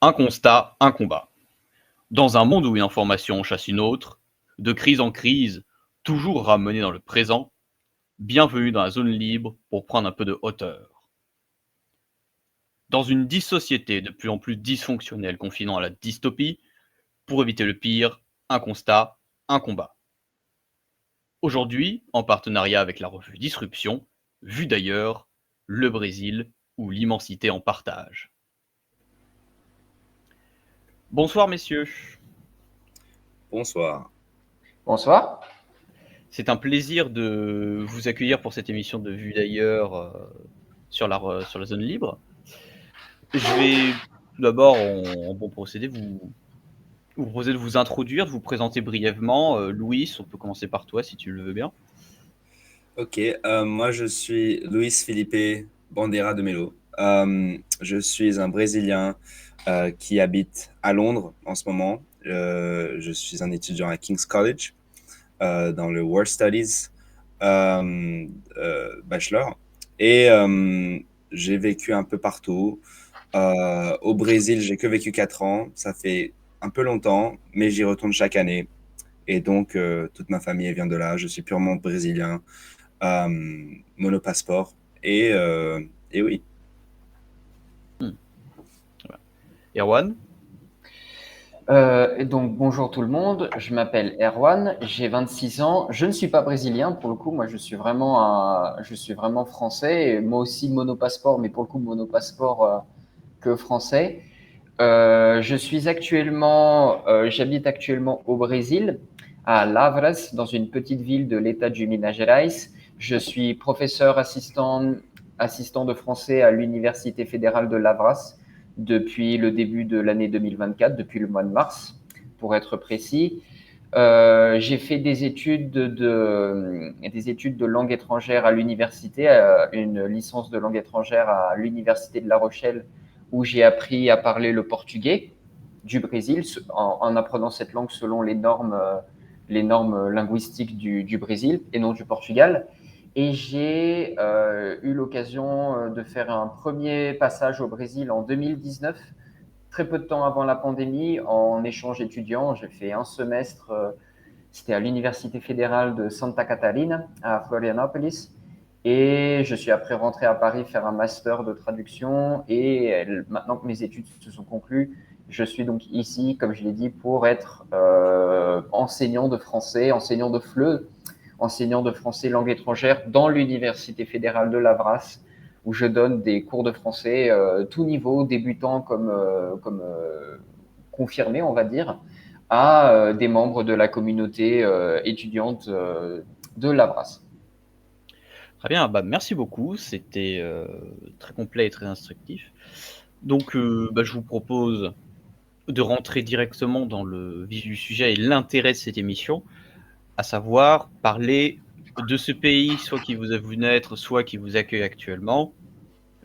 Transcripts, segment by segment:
Un constat, un combat. Dans un monde où une information chasse une autre, de crise en crise, toujours ramené dans le présent, bienvenue dans la zone libre pour prendre un peu de hauteur. Dans une dissociété de plus en plus dysfonctionnelle confinant à la dystopie, pour éviter le pire, un constat, un combat. Aujourd'hui, en partenariat avec la revue Disruption, vue d'ailleurs, le Brésil ou l'immensité en partage. Bonsoir messieurs. Bonsoir. Bonsoir. C'est un plaisir de vous accueillir pour cette émission de Vue d'ailleurs sur la zone libre. Je vais tout d'abord, en bon procédé, vous proposer de vous introduire, de vous présenter brièvement. Louis, on peut commencer par toi si tu le veux bien. Ok, moi je suis Luis Felipe Bandeira de Melo. Je suis un Brésilien qui habite à Londres en ce moment. Je suis un étudiant à King's College dans le World Studies Bachelor. Et j'ai vécu un peu partout. Au Brésil, j'ai que vécu 4 ans. Ça fait un peu longtemps, mais j'y retourne chaque année. Et donc, toute ma famille vient de là. Je suis purement brésilien, monopasseport. Et oui. Voilà. Erwan. Et donc, bonjour tout le monde, je m'appelle Erwan, j'ai 26 ans, je ne suis pas brésilien pour le coup, moi je suis vraiment français, et moi aussi monopasseport, mais pour le coup monopasseport que français. J'habite actuellement au Brésil, à Lavras, dans une petite ville de l'État du Minas Gerais. Je suis professeur assistant de français à l'Université fédérale de Lavras depuis le début de l'année 2024, depuis le mois de mars, pour être précis. J'ai fait des études de langue étrangère à l'université, une licence de langue étrangère à l'Université de La Rochelle, où j'ai appris à parler le portugais du Brésil, en apprenant cette langue selon les normes linguistiques du Brésil et non du Portugal. Et j'ai eu l'occasion de faire un premier passage au Brésil en 2019, très peu de temps avant la pandémie, en échange étudiant. J'ai fait un semestre, c'était à l'Université fédérale de Santa Catarina, à Florianópolis. Et je suis après rentré à Paris faire un master de traduction. Et maintenant que mes études se sont conclues, je suis donc ici, comme je l'ai dit, pour être enseignant de français, enseignant de FLE, enseignant de français langue étrangère dans l'Université fédérale de Lavras, où je donne des cours de français tout niveau, débutant comme confirmé, on va dire, à des membres de la communauté étudiante de Lavras. Très bien, bah, merci beaucoup, c'était très complet et très instructif. Donc je vous propose de rentrer directement dans le vif du sujet et l'intérêt de cette émission, à savoir parler de ce pays, soit qui vous a vu naître, soit qui vous accueille actuellement,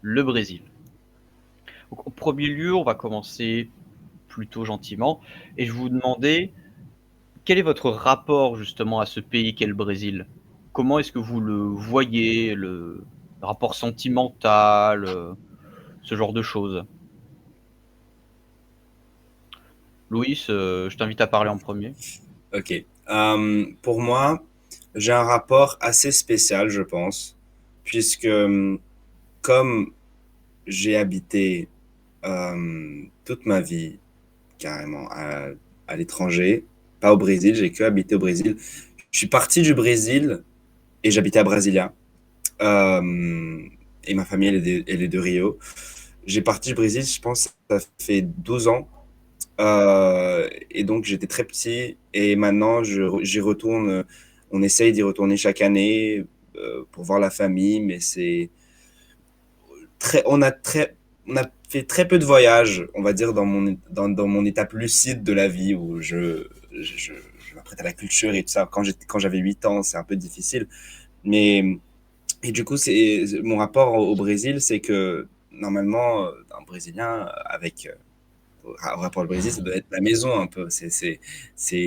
le Brésil. Donc, au premier lieu, on va commencer plutôt gentiment, et je vais vous demander quel est votre rapport justement à ce pays qu'est le Brésil? Comment est-ce que vous le voyez, le rapport sentimental, ce genre de choses? Louis, je t'invite à parler en premier. Ok. Pour moi, j'ai un rapport assez spécial, je pense, puisque comme j'ai habité toute ma vie carrément à l'étranger, pas au Brésil, j'ai que habité au Brésil. Je suis parti du Brésil et j'habitais à Brasilia. Et ma famille, elle est de Rio. J'ai parti du Brésil, je pense, ça fait 12 ans. Et donc, j'étais très petit. Et maintenant, j'y retourne. On essaye d'y retourner chaque année pour voir la famille. Mais c'est très, on a fait très peu de voyages, on va dire, dans mon étape lucide de la vie où je m'apprête à la culture et tout ça. Quand j'avais 8 ans, c'est un peu difficile. Mais et du coup, c'est mon rapport au Brésil, c'est que normalement, un Brésilien avec au rapport au Brésil, ça doit être la maison un peu. C'est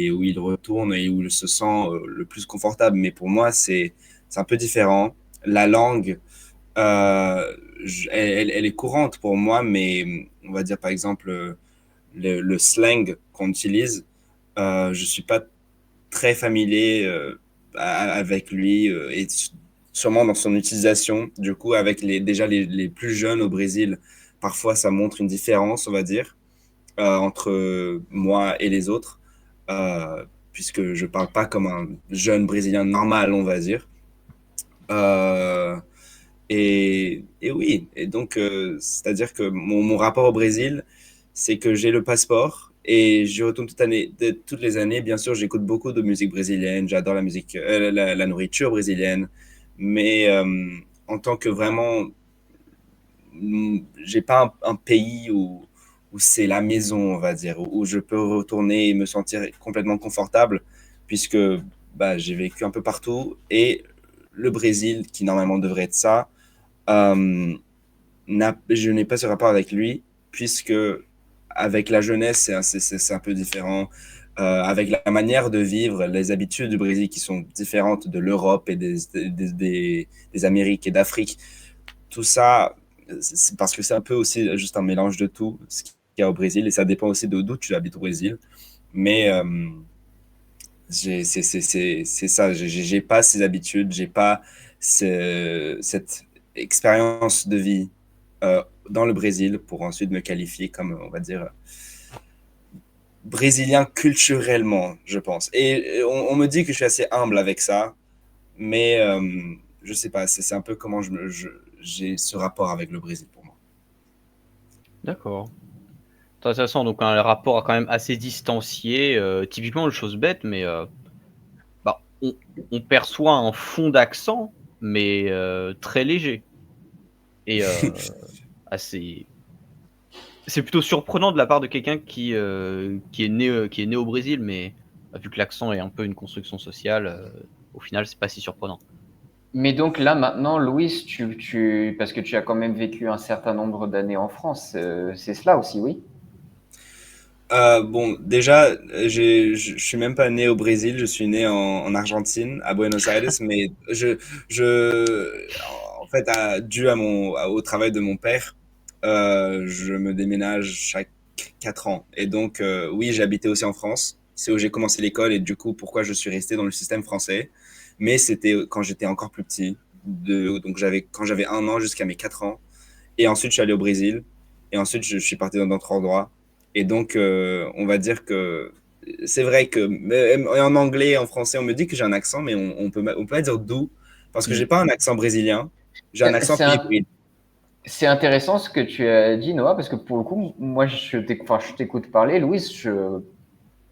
où il retourne et où il se sent le plus confortable. Mais pour moi, c'est un peu différent. La langue, elle est courante pour moi, mais on va dire par exemple le slang qu'on utilise, je suis pas très familier avec lui et sûrement dans son utilisation. Du coup, avec déjà les plus jeunes au Brésil, parfois ça montre une différence, on va dire, entre moi et les autres, puisque je parle pas comme un jeune Brésilien normal, on va dire. Euh, et oui, et donc, c'est-à-dire que mon rapport au Brésil, c'est que j'ai le passeport et je retourne toutes les années. Bien sûr, j'écoute beaucoup de musique brésilienne, j'adore la musique, la nourriture brésilienne, mais en tant que vraiment, j'ai pas un pays où c'est la maison, on va dire, où je peux retourner et me sentir complètement confortable, puisque bah, j'ai vécu un peu partout et le Brésil, qui normalement devrait être ça, euh, je n'ai pas ce rapport avec lui, puisque avec la jeunesse, c'est un peu différent. Avec la manière de vivre, les habitudes du Brésil qui sont différentes de l'Europe et des Amériques et d'Afrique, tout ça, c'est parce que c'est un peu aussi juste un mélange de tout ce qu'il y a au Brésil, et ça dépend aussi d'où tu habites au Brésil. Mais c'est ça, j'ai pas ces habitudes, j'ai pas cette expérience de vie dans le Brésil pour ensuite me qualifier comme, on va dire, brésilien culturellement, je pense. Et on me dit que je suis assez humble avec ça, mais je sais pas, c'est un peu comment j'ai ce rapport avec le Brésil pour moi. D'accord. C'est intéressant, donc un rapport quand même assez distancié, typiquement une chose bête, mais bah, on perçoit un fond d'accent, mais très léger et assez c'est plutôt surprenant de la part de quelqu'un qui est né au Brésil, mais vu que l'accent est un peu une construction sociale, au final, c'est pas si surprenant. Mais donc là, maintenant, Louis, parce que tu as quand même vécu un certain nombre d'années en France, c'est cela aussi, oui? Bon, déjà, je suis même pas né au Brésil, je suis né en Argentine, à Buenos Aires, mais en fait, dû au travail de mon père, je me déménage chaque 4 ans. Et donc, oui, j'ai habité aussi en France. C'est où j'ai commencé l'école et du coup, pourquoi je suis resté dans le système français. Mais c'était quand j'étais encore plus petit, donc quand j'avais 1 an jusqu'à mes 4 ans. Et ensuite, je suis allé au Brésil. Et ensuite, je suis parti dans d'autres endroits. Et donc, on va dire que c'est vrai que en anglais, en français, on me dit que j'ai un accent, mais on peut pas dire d'où, parce que j'ai pas un accent brésilien. J'ai un accent C'est un- hybride. c'est intéressant ce que tu as dit, Noah, parce que pour le coup, moi, je t'écoute parler, Louis, je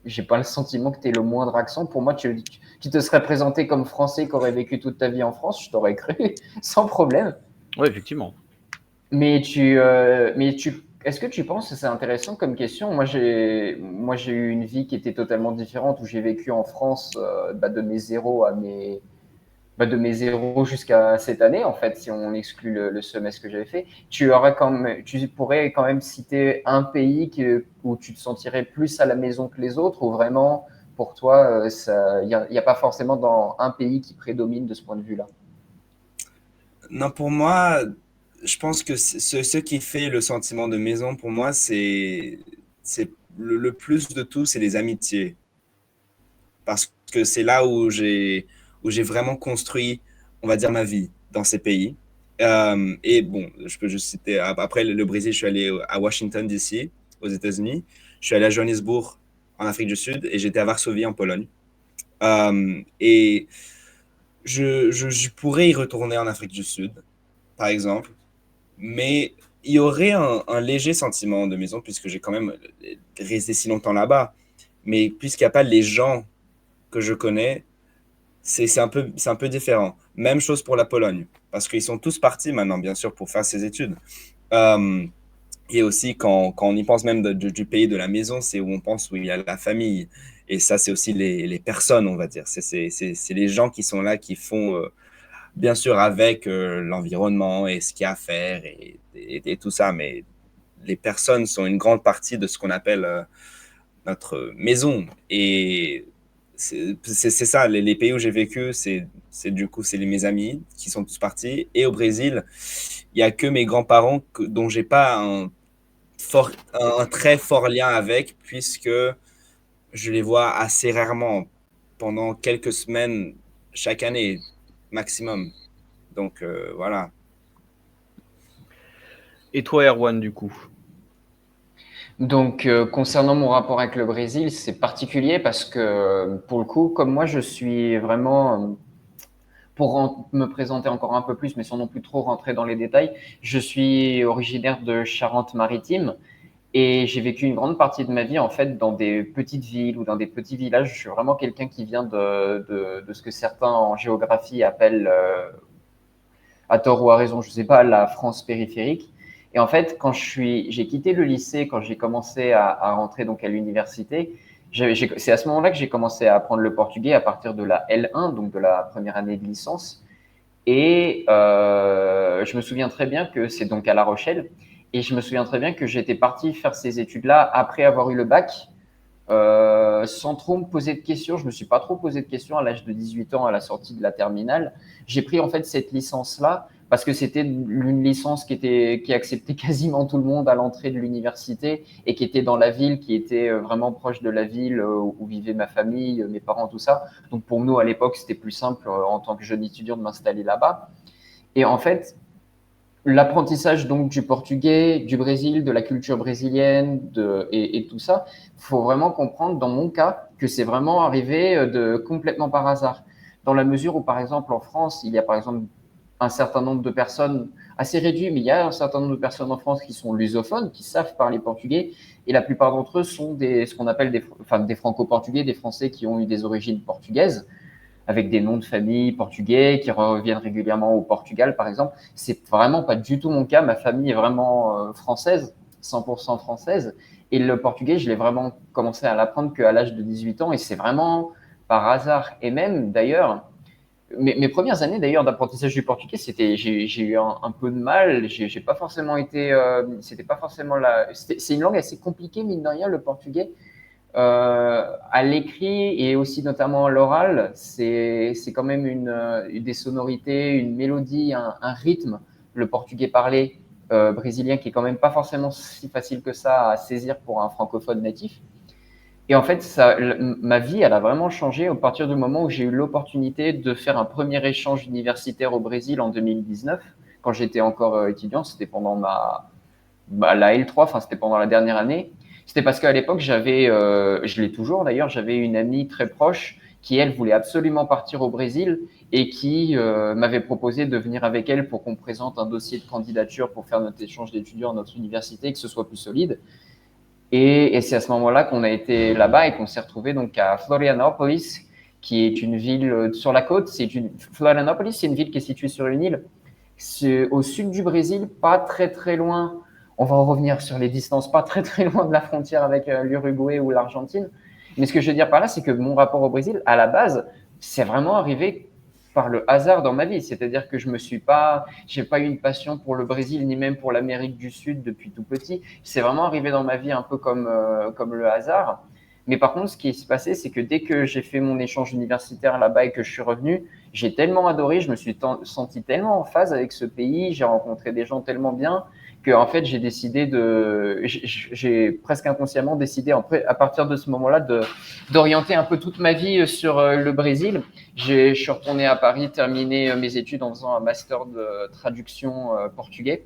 j'ai pas le sentiment que tu aies le moindre accent. Pour moi, tu te serais présenté comme français qui aurait vécu toute ta vie en France, je t'aurais cru sans problème. Oui, effectivement. Est-ce que tu penses que c'est intéressant comme question? Moi, j'ai eu une vie qui était totalement différente où j'ai vécu en France de mes zéros de mes zéros jusqu'à cette année, en fait, si on exclut le semestre que j'avais fait. Tu pourrais quand même citer un pays où tu te sentirais plus à la maison que les autres, ou vraiment, pour toi, il n'y a pas forcément dans un pays qui prédomine de ce point de vue-là. Non, pour moi, je pense que ce qui fait le sentiment de maison, pour moi, c'est le plus de tout, c'est les amitiés. Parce que c'est là où j'ai vraiment construit, on va dire, ma vie dans ces pays. Et bon, je peux juste citer, après le Brésil, je suis allé à Washington, D.C., aux États-Unis. Je suis allé à Johannesburg, en Afrique du Sud, et j'étais à Varsovie, en Pologne. Et je pourrais y retourner en Afrique du Sud, par exemple, mais il y aurait un léger sentiment de maison, puisque j'ai quand même resté si longtemps là-bas. Mais puisqu'il n'y a pas les gens que je connais, c'est un peu différent. Même chose pour la Pologne, parce qu'ils sont tous partis maintenant, bien sûr, pour faire ces études. Euh, et aussi, quand on y pense même du pays de la maison, c'est où on pense où il y a la famille. Et ça, c'est aussi les personnes, on va dire. C'est les gens qui sont là, qui font, bien sûr, avec l'environnement et ce qu'il y a à faire et tout ça. Mais les personnes sont une grande partie de ce qu'on appelle notre maison. Et c'est ça, les pays où j'ai vécu, du coup, c'est mes amis qui sont tous partis. Et au Brésil, il y a que mes grands-parents dont j'ai pas un un très fort lien avec, puisque je les vois assez rarement, pendant quelques semaines chaque année maximum. Donc voilà. Et toi, Erwan, du coup? Donc, concernant mon rapport avec le Brésil, c'est particulier parce que, pour le coup, comme moi, je suis vraiment, pour me présenter encore un peu plus, mais sans non plus trop rentrer dans les détails, je suis originaire de Charente-Maritime et j'ai vécu une grande partie de ma vie, en fait, dans des petites villes ou dans des petits villages. Je suis vraiment quelqu'un qui vient de ce que certains en géographie appellent, à tort ou à raison, je sais pas, la France périphérique. Et en fait, j'ai quitté le lycée, quand j'ai commencé à rentrer donc à l'université, c'est à ce moment-là que j'ai commencé à apprendre le portugais à partir de la L1, donc de la première année de licence. Et je me souviens très bien que c'est donc à La Rochelle. Et je me souviens très bien que j'étais parti faire ces études-là après avoir eu le bac, sans trop me poser de questions. Je me suis pas trop posé de questions à l'âge de 18 ans, à la sortie de la terminale. J'ai pris en fait cette licence-là parce que c'était une licence qui acceptait quasiment tout le monde à l'entrée de l'université et qui était dans la ville, qui était vraiment proche de la ville où vivait ma famille, mes parents, tout ça. Donc pour nous, à l'époque, c'était plus simple en tant que jeune étudiant de m'installer là-bas. Et en fait, l'apprentissage donc du portugais, du Brésil, de la culture brésilienne et tout ça, il faut vraiment comprendre, dans mon cas, que c'est vraiment arrivé complètement par hasard. Dans la mesure où, par exemple, en France, il y a par exemple un certain nombre de personnes, assez réduit, mais il y a un certain nombre de personnes en France qui sont lusophones, qui savent parler portugais, et la plupart d'entre eux sont ce qu'on appelle des franco-portugais, des Français qui ont eu des origines portugaises, avec des noms de famille portugais qui reviennent régulièrement au Portugal, par exemple. C'est vraiment pas du tout mon cas. Ma famille est vraiment française, 100% française. Et le portugais, je l'ai vraiment commencé à l'apprendre qu'à l'âge de 18 ans. Et c'est vraiment par hasard. Et même, d'ailleurs, mes premières années d'ailleurs d'apprentissage du portugais, j'ai eu un peu de mal. J'ai pas forcément été, c'était pas forcément c'est une langue assez compliquée, mine de rien, le portugais. À l'écrit et aussi notamment à l'oral, c'est quand même des sonorités, une mélodie, un rythme, le portugais parlé brésilien qui est quand même pas forcément si facile que ça à saisir pour un francophone natif. Et en fait, ma vie, elle a vraiment changé à partir du moment où j'ai eu l'opportunité de faire un premier échange universitaire au Brésil en 2019, quand j'étais encore étudiant. C'était pendant la L3, enfin c'était pendant la dernière année. C'était parce qu'à l'époque, je l'ai toujours d'ailleurs, j'avais une amie très proche qui, elle, voulait absolument partir au Brésil et qui m'avait proposé de venir avec elle pour qu'on présente un dossier de candidature pour faire notre échange d'étudiants à notre université, que ce soit plus solide. Et c'est à ce moment-là qu'on a été là-bas et qu'on s'est retrouvé donc à Florianópolis, qui est une ville sur la côte. Florianópolis, c'est une ville qui est située sur une île. C'est au sud du Brésil, pas très très loin. On va en revenir sur les distances, pas très très loin de la frontière avec l'Uruguay ou l'Argentine. Mais ce que je veux dire par là, c'est que mon rapport au Brésil, à la base, c'est vraiment arrivé par le hasard dans ma vie. C'est-à-dire que j'ai pas eu une passion pour le Brésil ni même pour l'Amérique du Sud depuis tout petit. C'est vraiment arrivé dans ma vie un peu comme le hasard. Mais par contre, ce qui s'est passé, c'est que dès que j'ai fait mon échange universitaire là-bas et que je suis revenu, j'ai tellement adoré, je me suis senti tellement en phase avec ce pays, j'ai rencontré des gens tellement bien que en fait j'ai presque inconsciemment décidé à partir de ce moment-là d'orienter un peu toute ma vie sur le Brésil. Je suis retourné à Paris, terminé mes études en faisant un master de traduction portugais.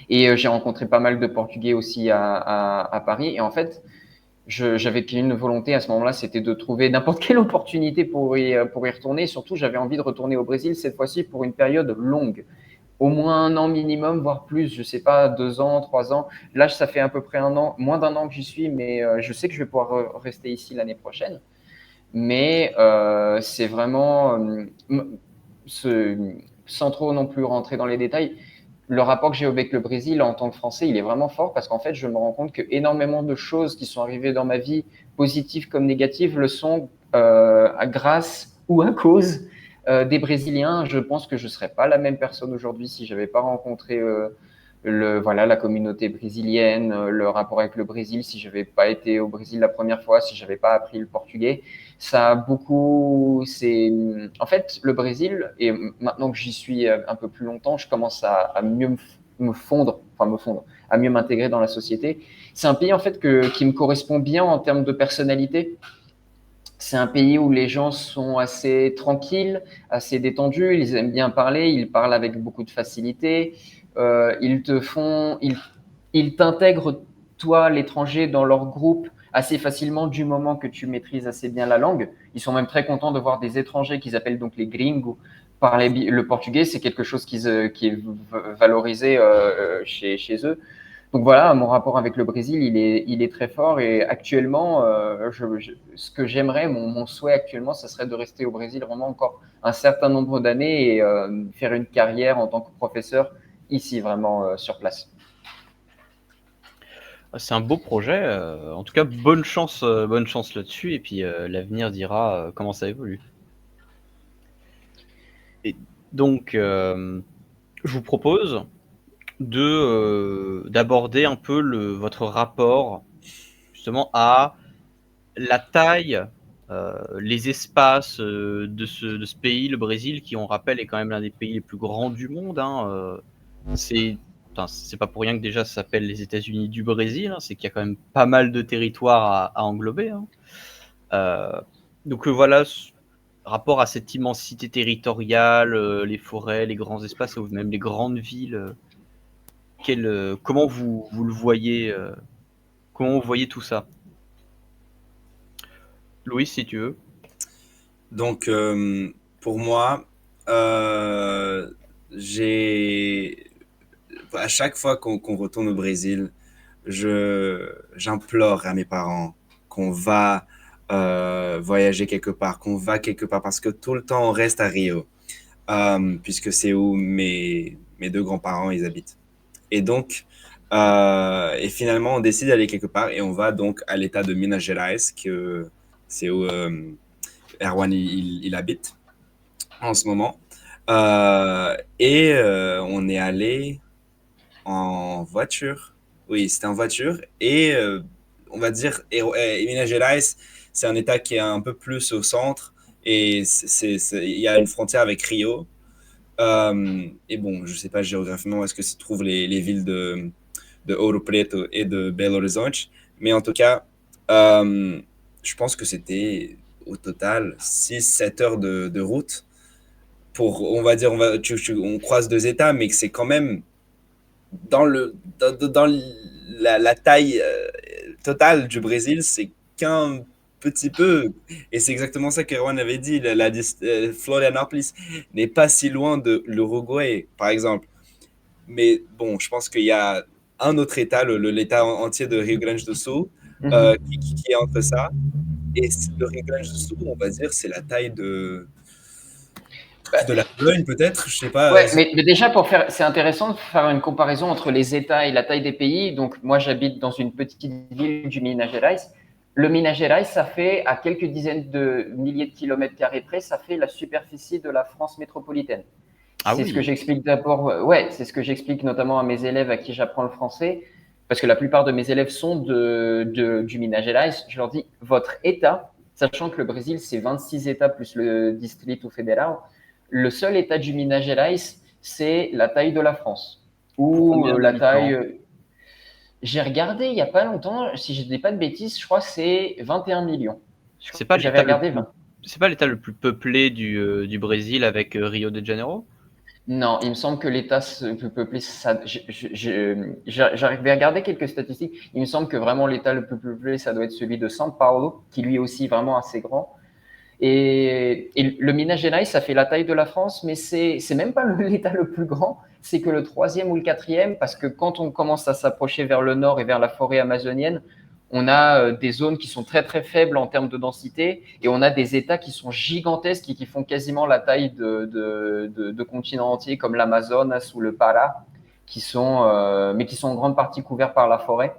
Et j'ai rencontré pas mal de Portugais aussi à Paris. Et en fait, j'avais qu'une volonté à ce moment-là, c'était de trouver n'importe quelle opportunité pour y retourner. Et surtout, j'avais envie de retourner au Brésil cette fois-ci pour une période longue. Au moins un an minimum, voire plus, je sais pas, 2 ans, 3 ans. Là, ça fait à peu près un an, moins d'un an que j'y suis, mais je sais que je vais pouvoir rester ici l'année prochaine. Mais c'est vraiment, sans trop non plus rentrer dans les détails, le rapport que j'ai avec le Brésil en tant que Français, il est vraiment fort parce qu'en fait, je me rends compte que énormément de choses qui sont arrivées dans ma vie, positives comme négatives, le sont grâce ou à cause des Brésiliens. Je pense que je ne serais pas la même personne aujourd'hui si je n'avais pas rencontré la communauté brésilienne, le rapport avec le Brésil, si je n'avais pas été au Brésil la première fois, si je n'avais pas appris le portugais. Ça a beaucoup. En fait, le Brésil, et maintenant que j'y suis un peu plus longtemps, je commence à mieux à mieux m'intégrer dans la société. C'est un pays en fait qui me correspond bien en termes de personnalité. C'est un pays où les gens sont assez tranquilles, assez détendus, ils aiment bien parler, ils parlent avec beaucoup de facilité, ils t'intègrent, toi, l'étranger, dans leur groupe assez facilement du moment que tu maîtrises assez bien la langue. Ils sont même très contents de voir des étrangers qu'ils appellent donc les gringos parler le portugais. C'est quelque chose qui est valorisé chez eux. Donc voilà, mon rapport avec le Brésil, il est très fort et actuellement, ce que j'aimerais, mon souhait actuellement, ce serait de rester au Brésil vraiment encore un certain nombre d'années et faire une carrière en tant que professeur ici, vraiment sur place. C'est un beau projet, en tout cas bonne chance là-dessus et puis, l'avenir dira, comment ça évolue. Et donc, je vous propose d'aborder un peu votre rapport justement à la taille, les espaces, de ce pays, le Brésil, qui on rappelle est quand même l'un des pays les plus grands du monde, hein, c'est c'est pas pour rien que déjà ça s'appelle les États-Unis du Brésil, hein, c'est qu'il y a quand même pas mal de territoires à englober, hein. Heu, donc, voilà, rapport à cette immensité territoriale, les forêts, les grands espaces ou même les grandes villes, comment vous le voyez, comment vous voyez tout ça? Louis, si tu veux? Donc, pour moi, j'ai à chaque fois qu'on retourne au Brésil, j'implore à mes parents qu'on va voyager quelque part, qu'on va quelque part, parce que tout le temps on reste à Rio, puisque c'est où mes deux grands-parents ils habitent. Et donc, et finalement on décide d'aller quelque part et on va donc à l'état de Minas Gerais, que c'est où Erwan il habite en ce moment. On est allé en voiture. Oui, c'était en voiture. Et on va dire, Minas Gerais, c'est un état qui est un peu plus au centre. Et il y a une frontière avec Rio. Et bon, je sais pas géographiquement où est-ce que se trouvent les villes de Ouro Preto et de Belo Horizonte. Mais en tout cas, je pense que c'était au total 6 7 heures de route pour, on va dire, on croise deux États, mais que c'est quand même dans la taille totale du Brésil, c'est qu'un petit peu. Et c'est exactement ça qu'Erwan avait dit. Florianopolis n'est pas si loin de l'Uruguay, par exemple. Mais bon, je pense qu'il y a un autre État, l'État entier de Rio Grande do Sul, qui est entre ça. Et le Rio Grande do Sul, on va dire, c'est la taille de la Pologne, peut-être. Je sais pas. Ouais, mais déjà c'est intéressant de faire une comparaison entre les États et la taille des pays. Donc moi, j'habite dans une petite ville du Minas Gerais. Le Minas Gerais, ça fait à quelques dizaines de milliers de kilomètres carrés près, ça fait la superficie de la France métropolitaine. Ah C'est ce que oui! j'explique d'abord. Ouais, c'est ce que j'explique notamment à mes élèves à qui j'apprends le français, parce que la plupart de mes élèves sont du Minas Gerais. Je leur dis, votre État, sachant que le Brésil, c'est 26 États plus le Distrito Federal, le seul État du Minas Gerais, c'est la taille de la France. Pour Ou combien la d'habitants? taille. J'ai regardé il n'y a pas longtemps, si je ne dis pas de bêtises, je crois que c'est 21 millions. Je crois C'est pas que j'avais l'État le regardé plus 20. c'est pas l'État le plus peuplé du Brésil avec, Rio de Janeiro? Non, il me semble que l'État peut peupler ça. J'arrive à regarder quelques statistiques. Il me semble que vraiment l'État le plus peuplé, ça doit être celui de São Paulo, qui lui aussi vraiment assez grand. Et le Minas Gerais, ça fait la taille de la France, mais c'est même pas l'État le plus grand, c'est que le troisième ou le quatrième, parce que quand on commence à s'approcher vers le nord et vers la forêt amazonienne, on a des zones qui sont très très faibles en termes de densité, et on a des États qui sont gigantesques et qui font quasiment la taille de continents entiers, comme l'Amazonas ou le Pará, mais qui sont en grande partie couverts par la forêt.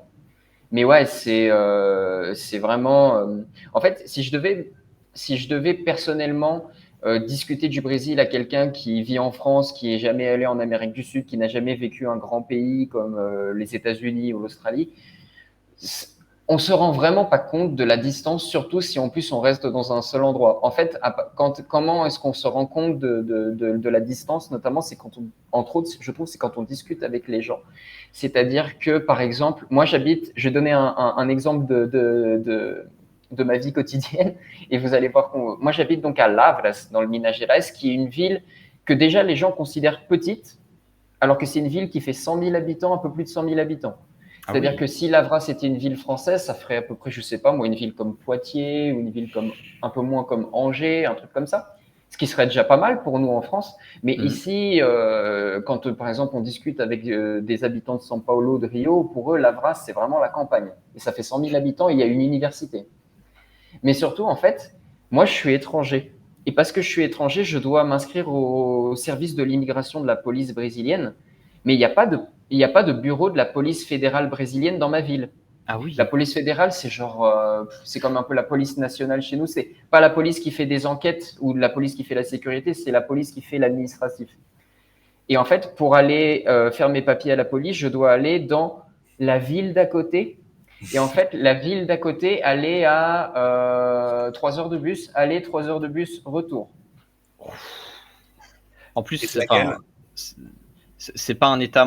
Mais ouais, c'est vraiment. En fait, si je devais personnellement discuter du Brésil à quelqu'un qui vit en France, qui est jamais allé en Amérique du Sud, qui n'a jamais vécu un grand pays comme les États-Unis ou l'Australie, On se rend vraiment pas compte de la distance, surtout si en plus on reste dans un seul endroit. En fait, comment est-ce qu'on se rend compte de la distance, notamment, c'est quand on, entre autres, je trouve, c'est quand on discute avec les gens. C'est-à-dire que, par exemple, moi j'habite, je vais donner un exemple de ma vie quotidienne, et vous allez voir moi j'habite donc à Lavras, dans le Minas Gerais, qui est une ville que déjà les gens considèrent petite, alors que c'est une ville qui fait 100 000 habitants, un peu plus de 100 000 habitants. Ah C'est-à-dire oui. que si Lavras était une ville française, ça ferait à peu près, je sais pas moi, une ville comme Poitiers ou une ville comme un peu moins comme Angers, un truc comme ça. Ce qui serait déjà pas mal pour nous en France. Mais Mhm. ici, quand par exemple on discute avec des habitants de São Paulo, de Rio, pour eux, Lavras, c'est vraiment la campagne. Et ça fait 100 000 habitants et il y a une université. Mais surtout, en fait, moi, je suis étranger. Et parce que je suis étranger, je dois m'inscrire au service de l'immigration de la police brésilienne. Mais il n'y a pas de bureau de la police fédérale brésilienne dans ma ville. Ah La oui. police fédérale, c'est genre, c'est comme un peu la police nationale chez nous. C'est pas la police qui fait des enquêtes ou la police qui fait la sécurité, c'est la police qui fait l'administratif. Et en fait, pour aller faire mes papiers à la police, je dois aller dans la ville d'à côté. Et en fait, la ville d'à côté, aller à 3 heures de bus, aller 3 heures de bus, retour. En Et c'est plus, laquelle? enfin, c'est c'est pas un état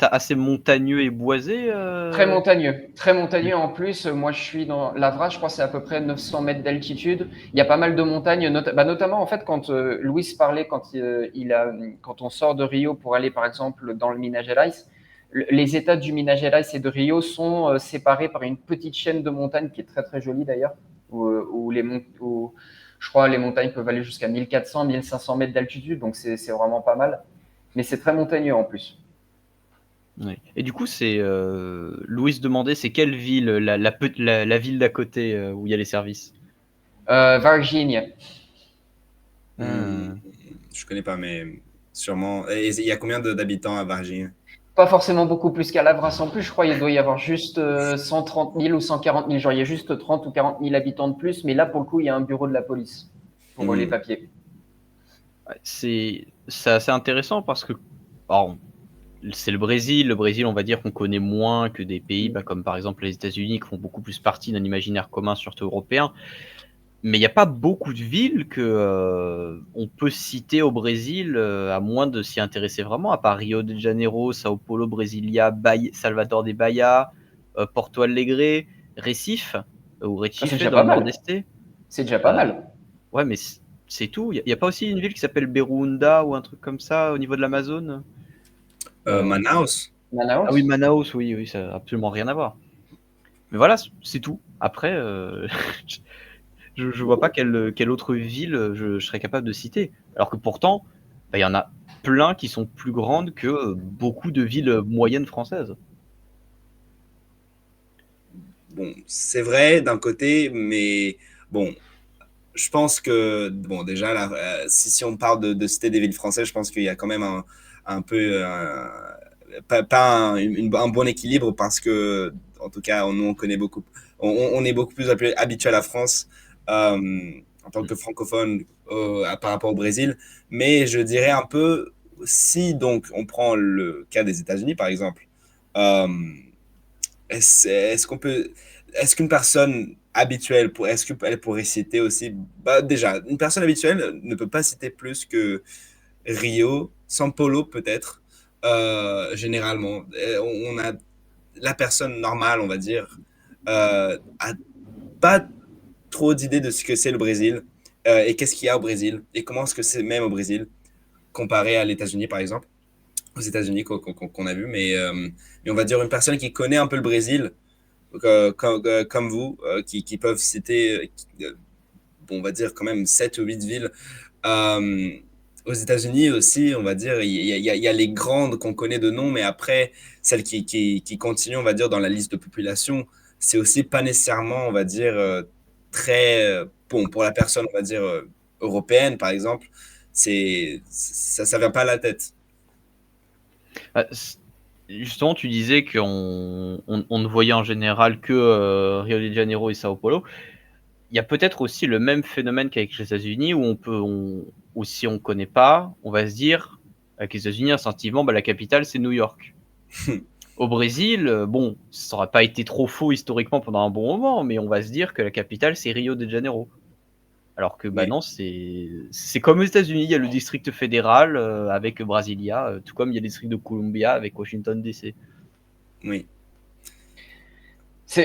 assez montagneux et boisé. Très montagneux, très montagneux en plus. Moi, je suis dans Lavra, je crois que c'est à peu près 900 mètres d'altitude. Il y a pas mal de montagnes, notamment en fait quand Louis parlait, quand on sort de Rio pour aller par exemple dans le Minas Gerais, les États du Minas Gerais et de Rio sont séparés par une petite chaîne de montagnes qui est très très jolie d'ailleurs, où je crois les montagnes peuvent aller jusqu'à 1400, 1500 mètres d'altitude, donc c'est vraiment pas mal. Mais c'est très montagneux en plus. Ouais. Et du coup, c'est Louis demandait, c'est quelle ville, la ville d'à côté où il y a les services? Virginia. Hmm, Ah. je connais pas, mais sûrement. Et il y a combien d'habitants à Varginha? Pas forcément beaucoup plus qu'à Lavras en plus, je crois qu'il doit y avoir juste 130 000 ou 140 000, genre il y a juste 30 ou 40 000 habitants de plus, mais là pour le coup il y a un bureau de la police pour les Hmm. papiers. Ouais, c'est assez intéressant parce que alors, c'est le Brésil. Le Brésil, on va dire qu'on connaît moins que des pays comme par exemple les États-Unis qui font beaucoup plus partie d'un imaginaire commun, surtout européen. Mais il n'y a pas beaucoup de villes que on peut citer au Brésil, à moins de s'y intéresser vraiment, à part Rio de Janeiro, Sao Paulo, Brasilia, Salvador de Bahia, Porto Alegre, Recife ou Ah, c'est Recife déjà dans pas le mal. Nord-Est. C'est déjà pas Euh, mal. ouais, mais c'est tout. Il y a pas aussi une ville qui s'appelle Berunda ou un truc comme ça au niveau de l'Amazone? Euh, Manaus? ah oui, Manaus. Manaus, oui, oui, ça n'a absolument rien à voir. Mais voilà, c'est tout. Après, je vois pas quelle autre ville je serais capable de citer. Alors que pourtant, bah, il y en a plein qui sont plus grandes que beaucoup de villes moyennes françaises. Bon, c'est vrai d'un côté, mais bon, je pense que, bon, déjà, là, si on parle de citer des villes françaises, je pense qu'il y a quand même un peu, pas un bon équilibre parce que, en tout cas, nous, on connaît beaucoup, on est beaucoup plus habitué à la France en tant que francophone par rapport au Brésil. Mais je dirais un peu, si donc on prend le cas des États-Unis, par exemple, euh, est-ce qu'on peut, est-ce qu'une personne habituelle, est-ce qu'elle pourrait citer aussi, bah déjà, une personne habituelle ne peut pas citer plus que Rio, São Paulo peut-être, généralement. On a la personne normale, on va dire, a pas trop d'idées de ce que c'est le Brésil et qu'est-ce qu'il y a au Brésil et comment est-ce que c'est même au Brésil comparé à l'États-Unis par exemple, aux États-Unis qu'on a vu, mais on va dire une personne qui connaît un peu le Brésil comme vous, qui peuvent citer, bon, on va dire quand même 7 ou 8 villes. Euh, Aux États-Unis aussi, on va dire, il y a les grandes qu'on connaît de nom, mais après, celles qui continuent, on va dire, dans la liste de population, c'est aussi pas nécessairement, on va dire, très, bon, pour la personne, on va dire, européenne, par exemple, ça vient pas à la tête. Bah, justement, tu disais qu'on ne voyait en général que Rio de Janeiro et Sao Paulo. Il y a peut-être aussi le même phénomène qu'avec les États-Unis où ou si on ne connaît pas, on va se dire, avec les États-Unis, instinctivement, bah, la capitale, c'est New York. Au Brésil, bon, ça aurait pas été trop faux historiquement pendant un bon moment, mais on va se dire que la capitale, c'est Rio de Janeiro. Alors que, bah Oui, non, c'est comme aux États-Unis, il y a le district fédéral avec Brasilia, tout comme il y a le district de Columbia avec Washington DC. oui. Ce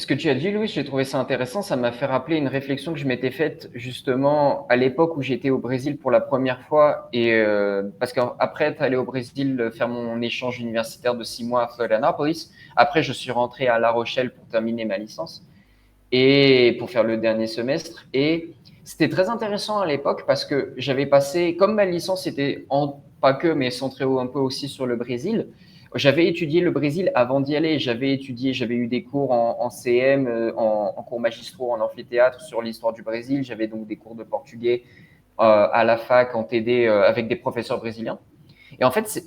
que tu as dit, Louis, j'ai trouvé ça intéressant. Ça m'a fait rappeler une réflexion que je m'étais faite justement à l'époque où j'étais au Brésil pour la première fois. Et parce qu'après être allé au Brésil faire mon échange universitaire de 6 mois à Florianópolis, après je suis rentré à La Rochelle pour terminer ma licence et pour faire le dernier semestre. Et c'était très intéressant à l'époque parce que j'avais passé, comme ma licence était pas que, mais centrée un peu aussi sur le Brésil, j'avais étudié le Brésil avant d'y aller. J'avais eu des cours en CM, en cours magistraux, en amphithéâtre sur l'histoire du Brésil. J'avais donc des cours de portugais à la fac en TD avec des professeurs brésiliens. Et en fait,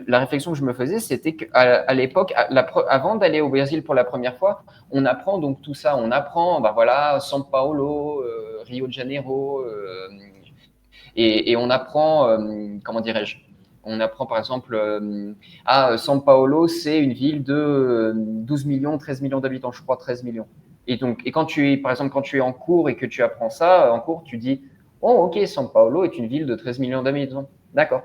la réflexion que je me faisais, c'était qu'à l'époque, avant d'aller au Brésil pour la première fois, on apprend donc tout ça. On apprend, bah voilà, São Paulo, Rio de Janeiro, et on apprend, comment dirais-je, on apprend par exemple, São Paulo, c'est une ville de 12 millions, 13 millions d'habitants, je crois 13 millions. Et quand par exemple, quand tu es en cours et que tu apprends ça en cours, tu dis, oh ok, São Paulo est une ville de 13 millions d'habitants. D'accord.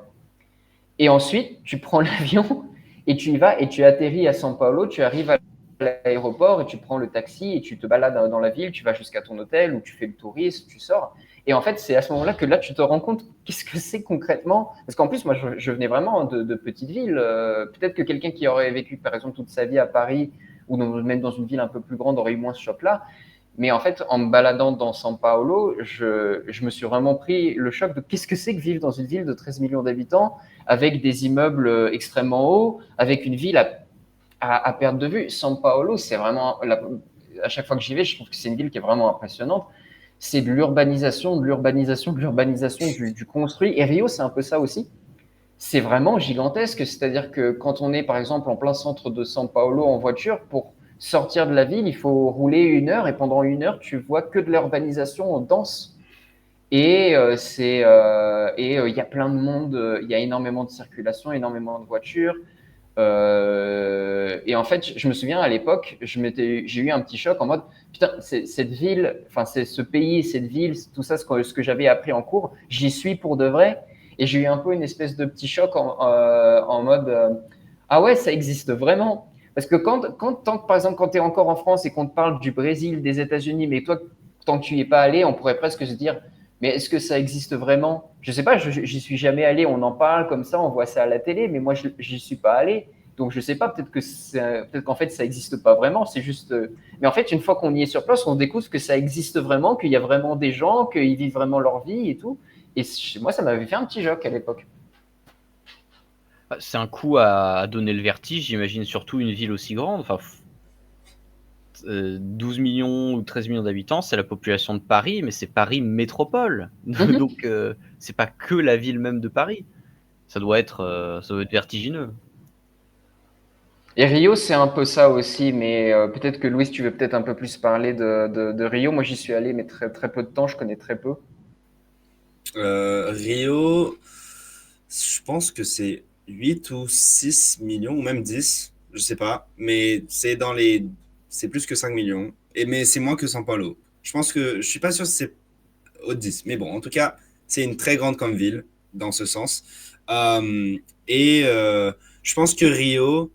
Et ensuite, tu prends l'avion et tu y vas et tu atterris à São Paulo, tu arrives à l'aéroport et tu prends le taxi et tu te balades dans la ville, tu vas jusqu'à ton hôtel où tu fais le tourisme, tu sors. Et en fait, c'est à ce moment-là que là, tu te rends compte qu'est-ce que c'est concrètement. Parce qu'en plus, moi, je venais vraiment de petites villes. Peut-être que quelqu'un qui aurait vécu, par exemple, toute sa vie à Paris ou même dans une ville un peu plus grande aurait eu moins ce choc-là. Mais en fait, en me baladant dans São Paulo, je me suis vraiment pris le choc de qu'est-ce que c'est que vivre dans une ville de 13 millions d'habitants avec des immeubles extrêmement hauts, avec une ville à perte de vue. São Paulo, c'est vraiment, à chaque fois que j'y vais, je trouve que c'est une ville qui est vraiment impressionnante. C'est de l'urbanisation, de l'urbanisation, de l'urbanisation, du construit. Et Rio, c'est un peu ça aussi. C'est vraiment gigantesque. C'est-à-dire que quand on est, par exemple, en plein centre de São Paulo en voiture, pour sortir de la ville, il faut rouler 1 heure et pendant 1 heure, tu vois que de l'urbanisation dense. Et il y a plein de monde, il y a énormément de circulation, énormément de voitures. Et en fait, je me souviens à l'époque, j'ai eu un petit choc en mode putain, cette ville, enfin c'est ce pays, cette ville, tout ça, ce que j'avais appris en cours, j'y suis pour de vrai. Et j'ai eu un peu une espèce de petit choc en mode ah ouais, ça existe vraiment. Parce que par exemple, quand tu es encore en France et qu'on te parle du Brésil, des États-Unis, mais toi, tant que tu n'y es pas allé, on pourrait presque se dire mais est-ce que ça existe vraiment? Je sais pas, j'y suis jamais allé, on en parle comme ça, on voit ça à la télé, mais moi, j'y suis pas allé. Donc, je sais pas, peut-être qu'en fait, ça existe pas vraiment, c'est juste. Mais en fait, une fois qu'on y est sur place, on découvre que ça existe vraiment, qu'il y a vraiment des gens, qu'ils vivent vraiment leur vie et tout. Et moi, ça m'avait fait un petit choc à l'époque. C'est un coup à donner le vertige, j'imagine, surtout une ville aussi grande. Enfin, 12 millions ou 13 millions d'habitants, c'est la population de Paris, mais c'est Paris métropole. Donc, c'est pas que la ville même de Paris. Ça doit être vertigineux. Et Rio, c'est un peu ça aussi, mais peut-être que Louis, tu veux peut-être un peu plus parler de Rio. Moi, j'y suis allé, mais très, très peu de temps, je connais très peu. Rio, je pense que c'est 8 ou 6 millions, ou même 10, je sais pas, mais c'est plus que 5 millions, mais c'est moins que São Paulo. Je pense que, je suis pas sûr si c'est au 10, mais bon, en tout cas, c'est une très grande comme ville, dans ce sens. Euh, je pense que Rio,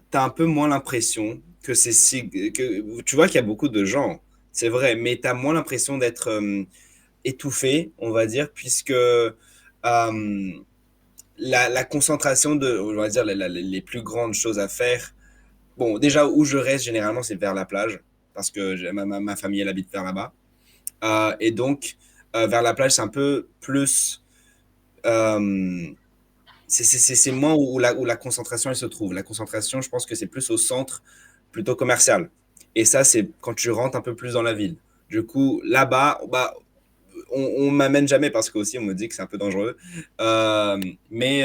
t'as un peu moins l'impression que que tu vois qu'il y a beaucoup de gens, c'est vrai, mais t'as moins l'impression d'être étouffé, on va dire, puisque la concentration on va dire, les plus grandes choses à faire. Bon, déjà, où je reste, généralement, c'est vers la plage, parce que ma famille, elle habite vers là-bas. Et donc, vers la plage, c'est un peu plus. euh, c'est moins où la concentration, elle se trouve. La concentration, je pense que c'est plus au centre, plutôt commercial. Et ça, c'est quand tu rentres un peu plus dans la ville. Du coup, là-bas, bah, on m'amène jamais parce qu'aussi on me dit que c'est un peu dangereux. Euh, mais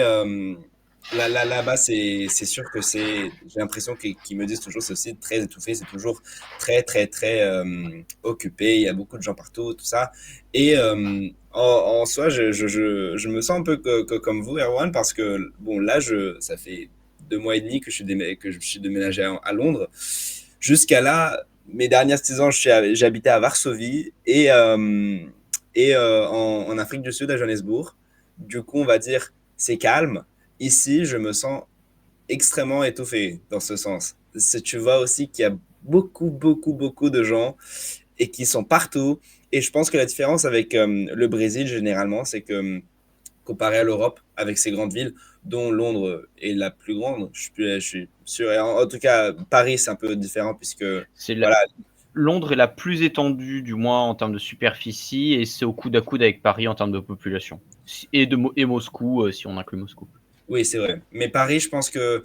là-bas, c'est sûr que j'ai l'impression qu'ils me disent toujours c'est aussi très étouffé, c'est toujours très, très, très occupé. Il y a beaucoup de gens partout, tout ça. Et en soi, je me sens un peu comme vous, Erwan, parce que bon, là, ça fait 2 mois et demi que je suis déménagé à Londres. Jusqu'à là, mes dernières 6 ans, j'ai habité à Varsovie et en Afrique du Sud, à Johannesburg. Du coup, on va dire, c'est calme. Ici, je me sens extrêmement étouffé dans ce sens. Tu vois aussi qu'il y a beaucoup, beaucoup, beaucoup de gens et qui sont partout. Et je pense que la différence avec le Brésil, généralement, c'est que comparé à l'Europe, avec ses grandes villes, dont Londres est la plus grande, je suis sûr. Et en tout cas, Paris, c'est un peu différent puisque, C'est la voilà, Londres est la plus étendue, du moins en termes de superficie, et c'est au coude à coude avec Paris en termes de population. Et Moscou, si on inclut Moscou. oui, c'est vrai. Mais Paris, je pense que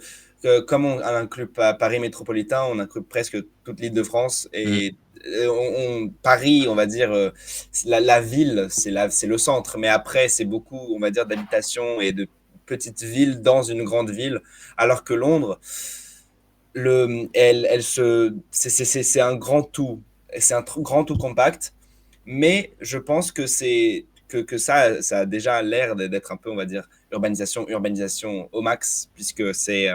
comme on inclut pas Paris métropolitain, on inclut presque toute l'Île-de-France. Mm. Et Paris, on va dire, la ville, c'est le centre. Mais après, c'est beaucoup, on va dire, d'habitations et de petites villes dans une grande ville. Alors que Londres, c'est un grand tout. C'est un grand tout compact. Mais je pense que ça a déjà l'air d'être un peu, on va dire, urbanisation au max, puisque c'est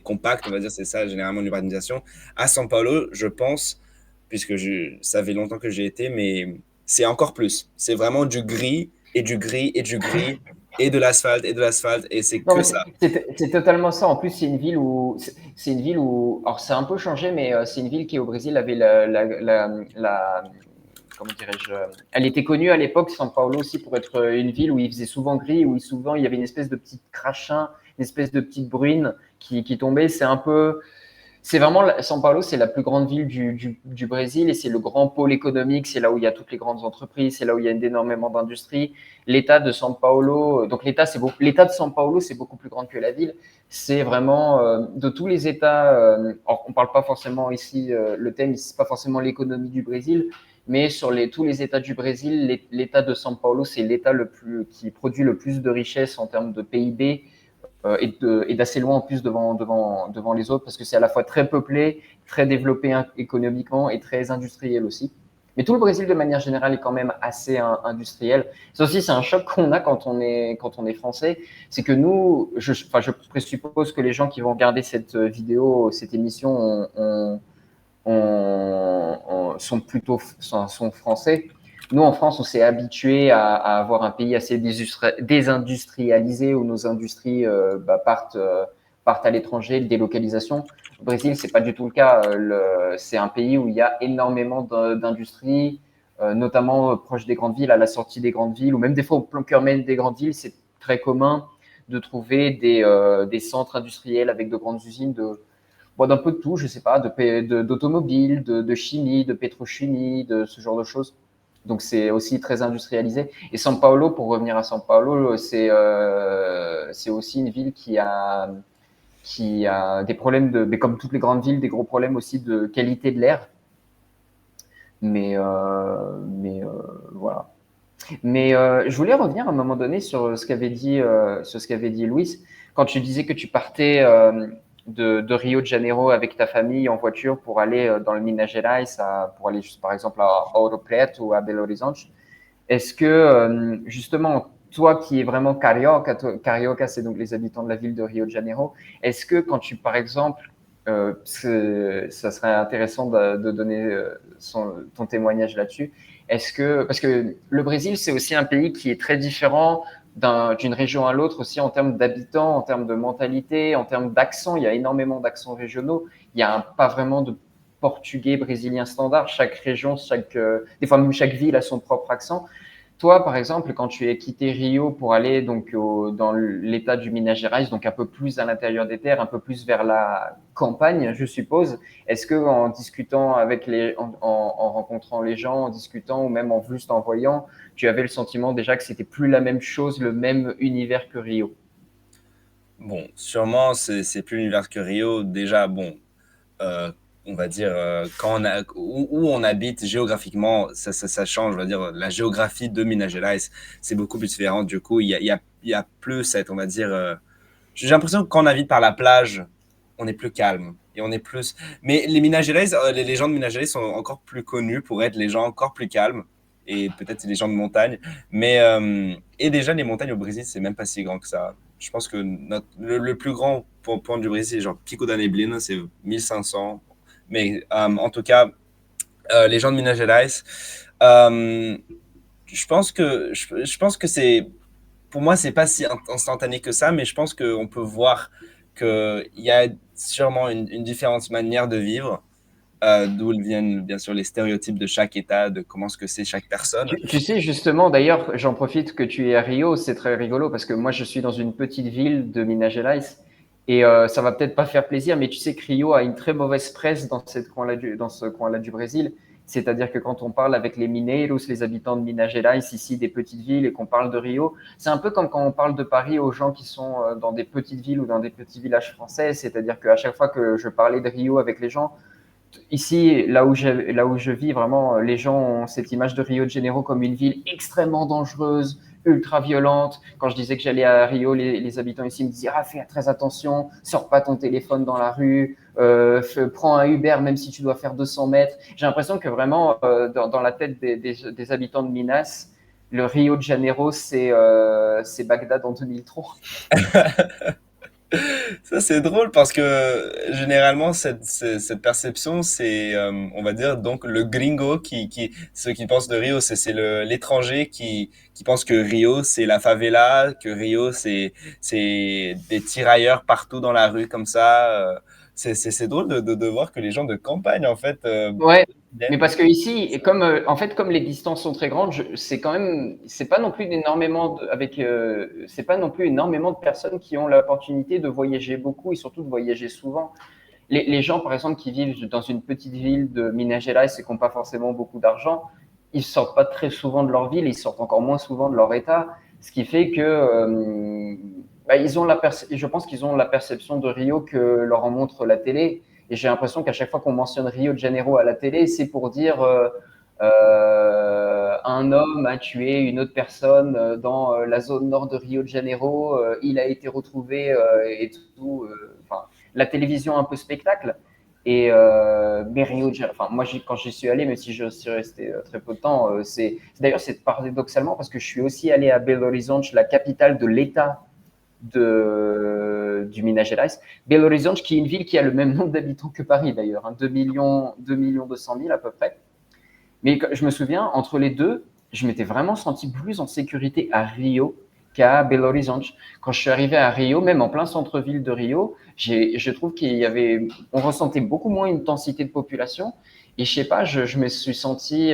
compact, on va dire, c'est ça généralement l'urbanisation. À São Paulo, je pense, puisque ça fait longtemps que j'y été, mais c'est encore plus. C'est vraiment du gris et du gris et du gris et de l'asphalte et c'est Non, que mais ça. c'est totalement ça. En plus, c'est une ville où, alors c'est un peu changé, mais c'est une ville qui au Brésil avait comment dirais-je, elle était connue à l'époque, São Paulo aussi, pour être une ville où il faisait souvent gris, où souvent il y avait une espèce de petit crachin, une espèce de petite bruine qui tombait. C'est vraiment, São Paulo, c'est la plus grande ville du Brésil et c'est le grand pôle économique. C'est là où il y a toutes les grandes entreprises, c'est là où il y a énormément d'industries. L'État de São Paulo, donc l'État de São Paulo, c'est beaucoup plus grand que la ville. C'est vraiment de tous les États. Alors, on parle pas forcément ici, le thème ici, c'est pas forcément l'économie du Brésil, mais sur tous les États du Brésil, l'État de São Paulo, c'est l'État qui produit le plus de richesses en termes de PIB et d'assez loin en plus devant les autres parce que c'est à la fois très peuplé, très développé économiquement et très industriel aussi. Mais tout le Brésil, de manière générale, est quand même assez industriel. Ça aussi, c'est un choc qu'on a quand on est français. C'est que nous, je présuppose que les gens qui vont regarder cette vidéo, cette émission, sont français. Nous, en France, on s'est habitué à avoir un pays assez désindustrialisé où nos industries partent à l'étranger, délocalisation. Au Brésil, c'est pas du tout le cas. C'est un pays où il y a énormément d'industries, notamment proche des grandes villes, à la sortie des grandes villes, ou même des fois au cœur même des grandes villes. C'est très commun de trouver des centres industriels avec de grandes usines d'un peu de tout, je sais pas, d'automobile, de chimie, de pétrochimie, de ce genre de choses. Donc c'est aussi très industrialisé. Et São Paulo, pour revenir à São Paulo, c'est aussi une ville qui a des problèmes mais comme toutes les grandes villes, des gros problèmes aussi de qualité de l'air. Mais voilà. Mais je voulais revenir à un moment donné sur ce qu'avait dit Louis, quand tu disais que tu partais de Rio de Janeiro avec ta famille en voiture pour aller dans le Minas Gerais, pour aller par exemple à Ouro Preto ou à Belo Horizonte. Est-ce que justement, toi qui es vraiment carioca, carioca c'est donc les habitants de la ville de Rio de Janeiro, est-ce que quand tu, par exemple, ça serait intéressant de donner ton témoignage là-dessus. Parce que le Brésil, c'est aussi un pays qui est très différent d'une région à l'autre aussi en termes d'habitants, en termes de mentalité, en termes d'accent. Il y a énormément d'accents régionaux. Il n'y a pas vraiment de portugais brésilien standard. Chaque région, des fois même chaque ville a son propre accent. Toi, par exemple, quand tu as quitté Rio pour aller donc dans l'état du Minas Gerais, donc un peu plus à l'intérieur des terres, un peu plus vers la campagne, je suppose, est-ce que en discutant avec en rencontrant les gens, en discutant ou même en juste en voyant, tu avais le sentiment déjà que c'était plus la même chose, le même univers que Rio? Bon, sûrement, c'est plus l'univers que Rio. Déjà, bon, euh, on va dire, où on habite géographiquement, ça change. On va dire, la géographie de Minas Gerais, c'est beaucoup plus différent. Du coup, il y a plus cette, on va dire, j'ai l'impression que quand on habite par la plage, on est plus calme. Et on est plus. Mais les Minas Gerais, les gens de Minas Gerais sont encore plus connus pour être les gens encore plus calmes. Et peut-être c'est les gens de montagne. Et déjà, les montagnes au Brésil, c'est même pas si grand que ça. Je pense que le plus grand point du Brésil, genre Pico da Neblina, c'est 1500. Mais en tout cas, les gens de Minas Gerais, euh, je pense que c'est, pour moi, c'est pas si instantané que ça, mais je pense qu'on peut voir qu'il y a sûrement une différente manière de vivre, d'où viennent bien sûr les stéréotypes de chaque État, de comment ce que c'est chaque personne. Tu sais, justement, d'ailleurs, j'en profite que tu es à Rio, c'est très rigolo parce que moi, je suis dans une petite ville de Minas Gerais et ça va peut-être pas faire plaisir, mais tu sais que Rio a une très mauvaise presse dans ce coin-là du Brésil. C'est-à-dire que quand on parle avec les mineiros, les habitants de Minas Gerais, ici des petites villes, et qu'on parle de Rio, c'est un peu comme quand on parle de Paris aux gens qui sont dans des petites villes ou dans des petits villages français. C'est-à-dire qu'à chaque fois que je parlais de Rio avec les gens, ici, là où je vis, vraiment, les gens ont cette image de Rio de Janeiro comme une ville extrêmement dangereuse, ultra violente. Quand je disais que j'allais à Rio, les habitants ici me disaient ah, fais très attention, sors pas ton téléphone dans la rue, prends un Uber même si tu dois faire 200 mètres. J'ai l'impression que vraiment, dans la tête des habitants de Minas, le Rio de Janeiro, c'est Bagdad en 2003. Ça, c'est drôle parce que généralement, cette perception, c'est, on va dire, donc le gringo ceux qui pensent de Rio, c'est l'étranger qui pense que Rio, c'est la favela, que Rio, c'est des tirailleurs partout dans la rue comme ça. C'est drôle de voir que les gens de campagne, en fait, Ouais, mais viennent. parce que ici, et comme en fait, comme les distances sont très grandes, c'est quand même, c'est pas non plus c'est pas non plus énormément de personnes qui ont l'opportunité de voyager beaucoup et surtout de voyager souvent. Les gens, par exemple, qui vivent dans une petite ville de Minas Gerais et qui n'ont pas forcément beaucoup d'argent, ils sortent pas très souvent de leur ville, ils sortent encore moins souvent de leur état, ce qui fait que bah, je pense qu'ils ont la perception de Rio que leur en montre la télé. Et j'ai l'impression qu'à chaque fois qu'on mentionne Rio de Janeiro à la télé, c'est pour dire un homme a tué une autre personne dans la zone nord de Rio de Janeiro, il a été retrouvé et tout. Enfin, la télévision un peu spectacle. Et mais Rio de Janeiro, enfin moi quand j'y suis allé, même si je suis resté très peu de temps, d'ailleurs c'est paradoxalement parce que je suis aussi allé à Belo Horizonte, la capitale de l'État du Minas Gerais. Belo Horizonte, qui est une ville qui a le même nombre d'habitants que Paris d'ailleurs, hein, 2 millions 200 000 à peu près. Mais je me souviens, entre les deux, je m'étais vraiment senti plus en sécurité à Rio qu'à Belo Horizonte. Quand je suis arrivé à Rio, même en plein centre-ville de Rio, je trouve on ressentait beaucoup moins une densité de population. Et je sais pas, je me suis senti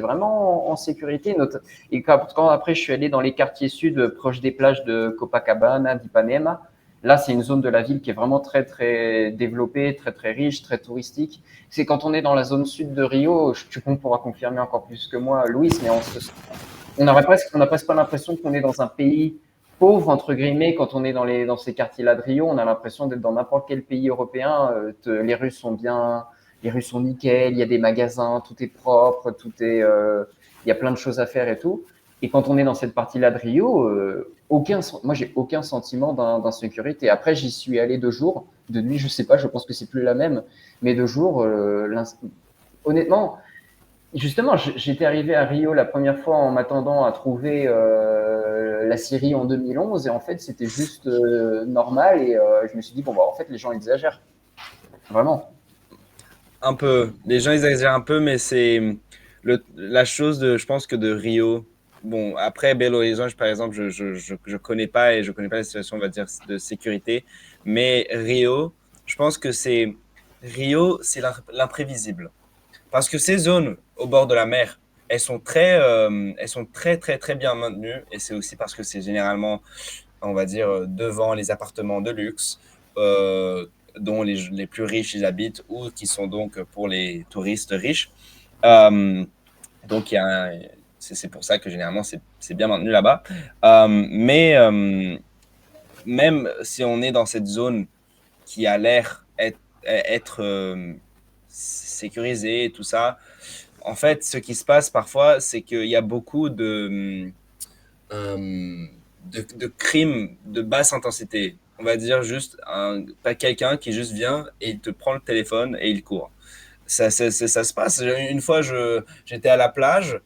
vraiment en sécurité. Et quand après je suis allé dans les quartiers sud, proches des plages de Copacabana, d'Ipanema, là c'est une zone de la ville qui est vraiment très très développée, très très riche, très touristique. C'est quand on est dans la zone sud de Rio, tu pourras confirmer encore plus que moi, Louis, mais on n'a presque pas l'impression qu'on est dans un pays pauvre, entre guillemets, quand on est dans ces quartiers-là de Rio. On a l'impression d'être dans n'importe quel pays européen. Les rues sont bien, les rues sont nickel, il y a des magasins, tout est propre, il y a plein de choses à faire et tout. Et quand on est dans cette partie-là de Rio, moi, j'ai aucun sentiment d'insécurité. Après, j'y suis allé 2 jours. De nuit, je sais pas, je pense que c'est plus la même. Mais 2 jours, honnêtement, justement, j'étais arrivé à Rio la première fois en m'attendant à trouver la Syrie en 2011 et en fait c'était juste normal et je me suis dit bon bah en fait les gens exagèrent vraiment. Un peu. Les gens exagèrent un peu, mais c'est la chose je pense que de Rio. Bon, après Belo Horizonte, par exemple, je connais pas et je connais pas la situation, on va dire, de sécurité. Mais Rio, je pense que Rio, c'est l'imprévisible. Parce que ces zones au bord de la mer, elles sont très, très, très bien maintenues. Et c'est aussi parce que c'est généralement, on va dire, devant les appartements de luxe, euh, dont les plus riches ils habitent, ou qui sont donc pour les touristes riches. Euh, donc, c'est pour ça que généralement, c'est bien maintenu là-bas. Mais même si on est dans cette zone qui a l'air être sécurisée et tout ça, en fait, ce qui se passe parfois, c'est qu'il y a beaucoup de crimes de basse intensité. On va dire juste pas quelqu'un qui juste vient et il te prend le téléphone et il court. Ça se passe. Une fois, j'étais à la plage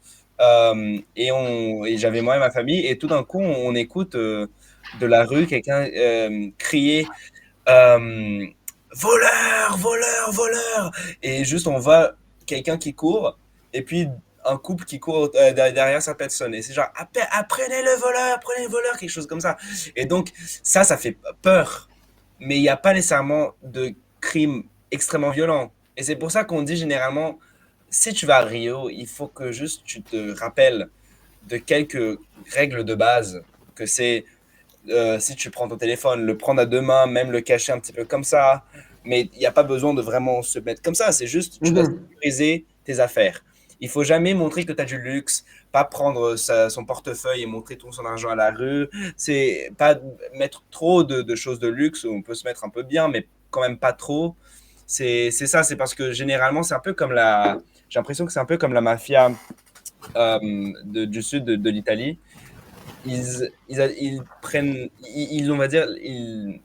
et j'avais moi et ma famille et tout d'un coup, on écoute de la rue, quelqu'un criait euh, voleur, voleur, voleur. Et juste, on voit quelqu'un qui court, et puis un couple qui court derrière sa personne. Et c'est genre, apprenez le voleur, quelque chose comme ça. Et donc, ça fait peur. Mais il n'y a pas nécessairement de crime extrêmement violent. Et c'est pour ça qu'on dit généralement, si tu vas à Rio, il faut que juste tu te rappelles de quelques règles de base, que c'est si tu prends ton téléphone, le prendre à deux mains, même le cacher un petit peu comme ça. Mais il n'y a pas besoin de vraiment se mettre comme ça. C'est juste, tu dois Mhm. sécuriser tes affaires. Il faut jamais montrer que tu as du luxe, pas prendre son portefeuille et montrer tout son argent à la rue. C'est pas mettre trop de choses de luxe. On peut se mettre un peu bien, mais quand même pas trop. C'est ça, c'est parce que généralement, c'est un peu comme la. J'ai l'impression que c'est un peu comme la mafia du sud de l'Italie. Ils prennent, on va dire, ils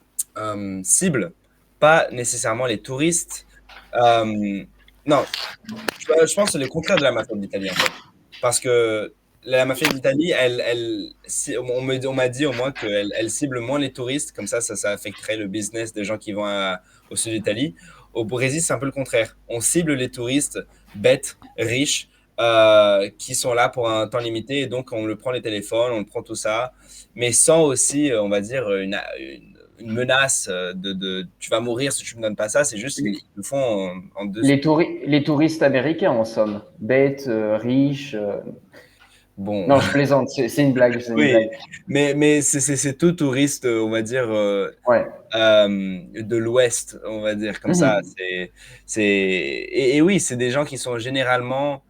ciblent pas nécessairement les touristes. Non, je pense que c'est le contraire de la mafia d'Italie, en fait. Parce que la mafia d'Italie, on m'a dit au moins elle cible moins les touristes, comme ça affecterait le business des gens qui vont au sud d'Italie. Au Brésil, c'est un peu le contraire. On cible les touristes bêtes, riches, qui sont là pour un temps limité, et donc on le prend les téléphones, on le prend tout ça, mais sans aussi, on va dire, une menace tu vas mourir si tu me donnes pas ça, c'est juste ils le font en deux. Les touristes américains, en somme. Bêtes, riches. Bon, Non, je plaisante, c'est une blague, c'est une oui, blague. mais c'est tout touriste, on va dire, Ouais. de l'Ouest, on va dire comme ça. Mhm. Et oui, c'est des gens qui sont généralement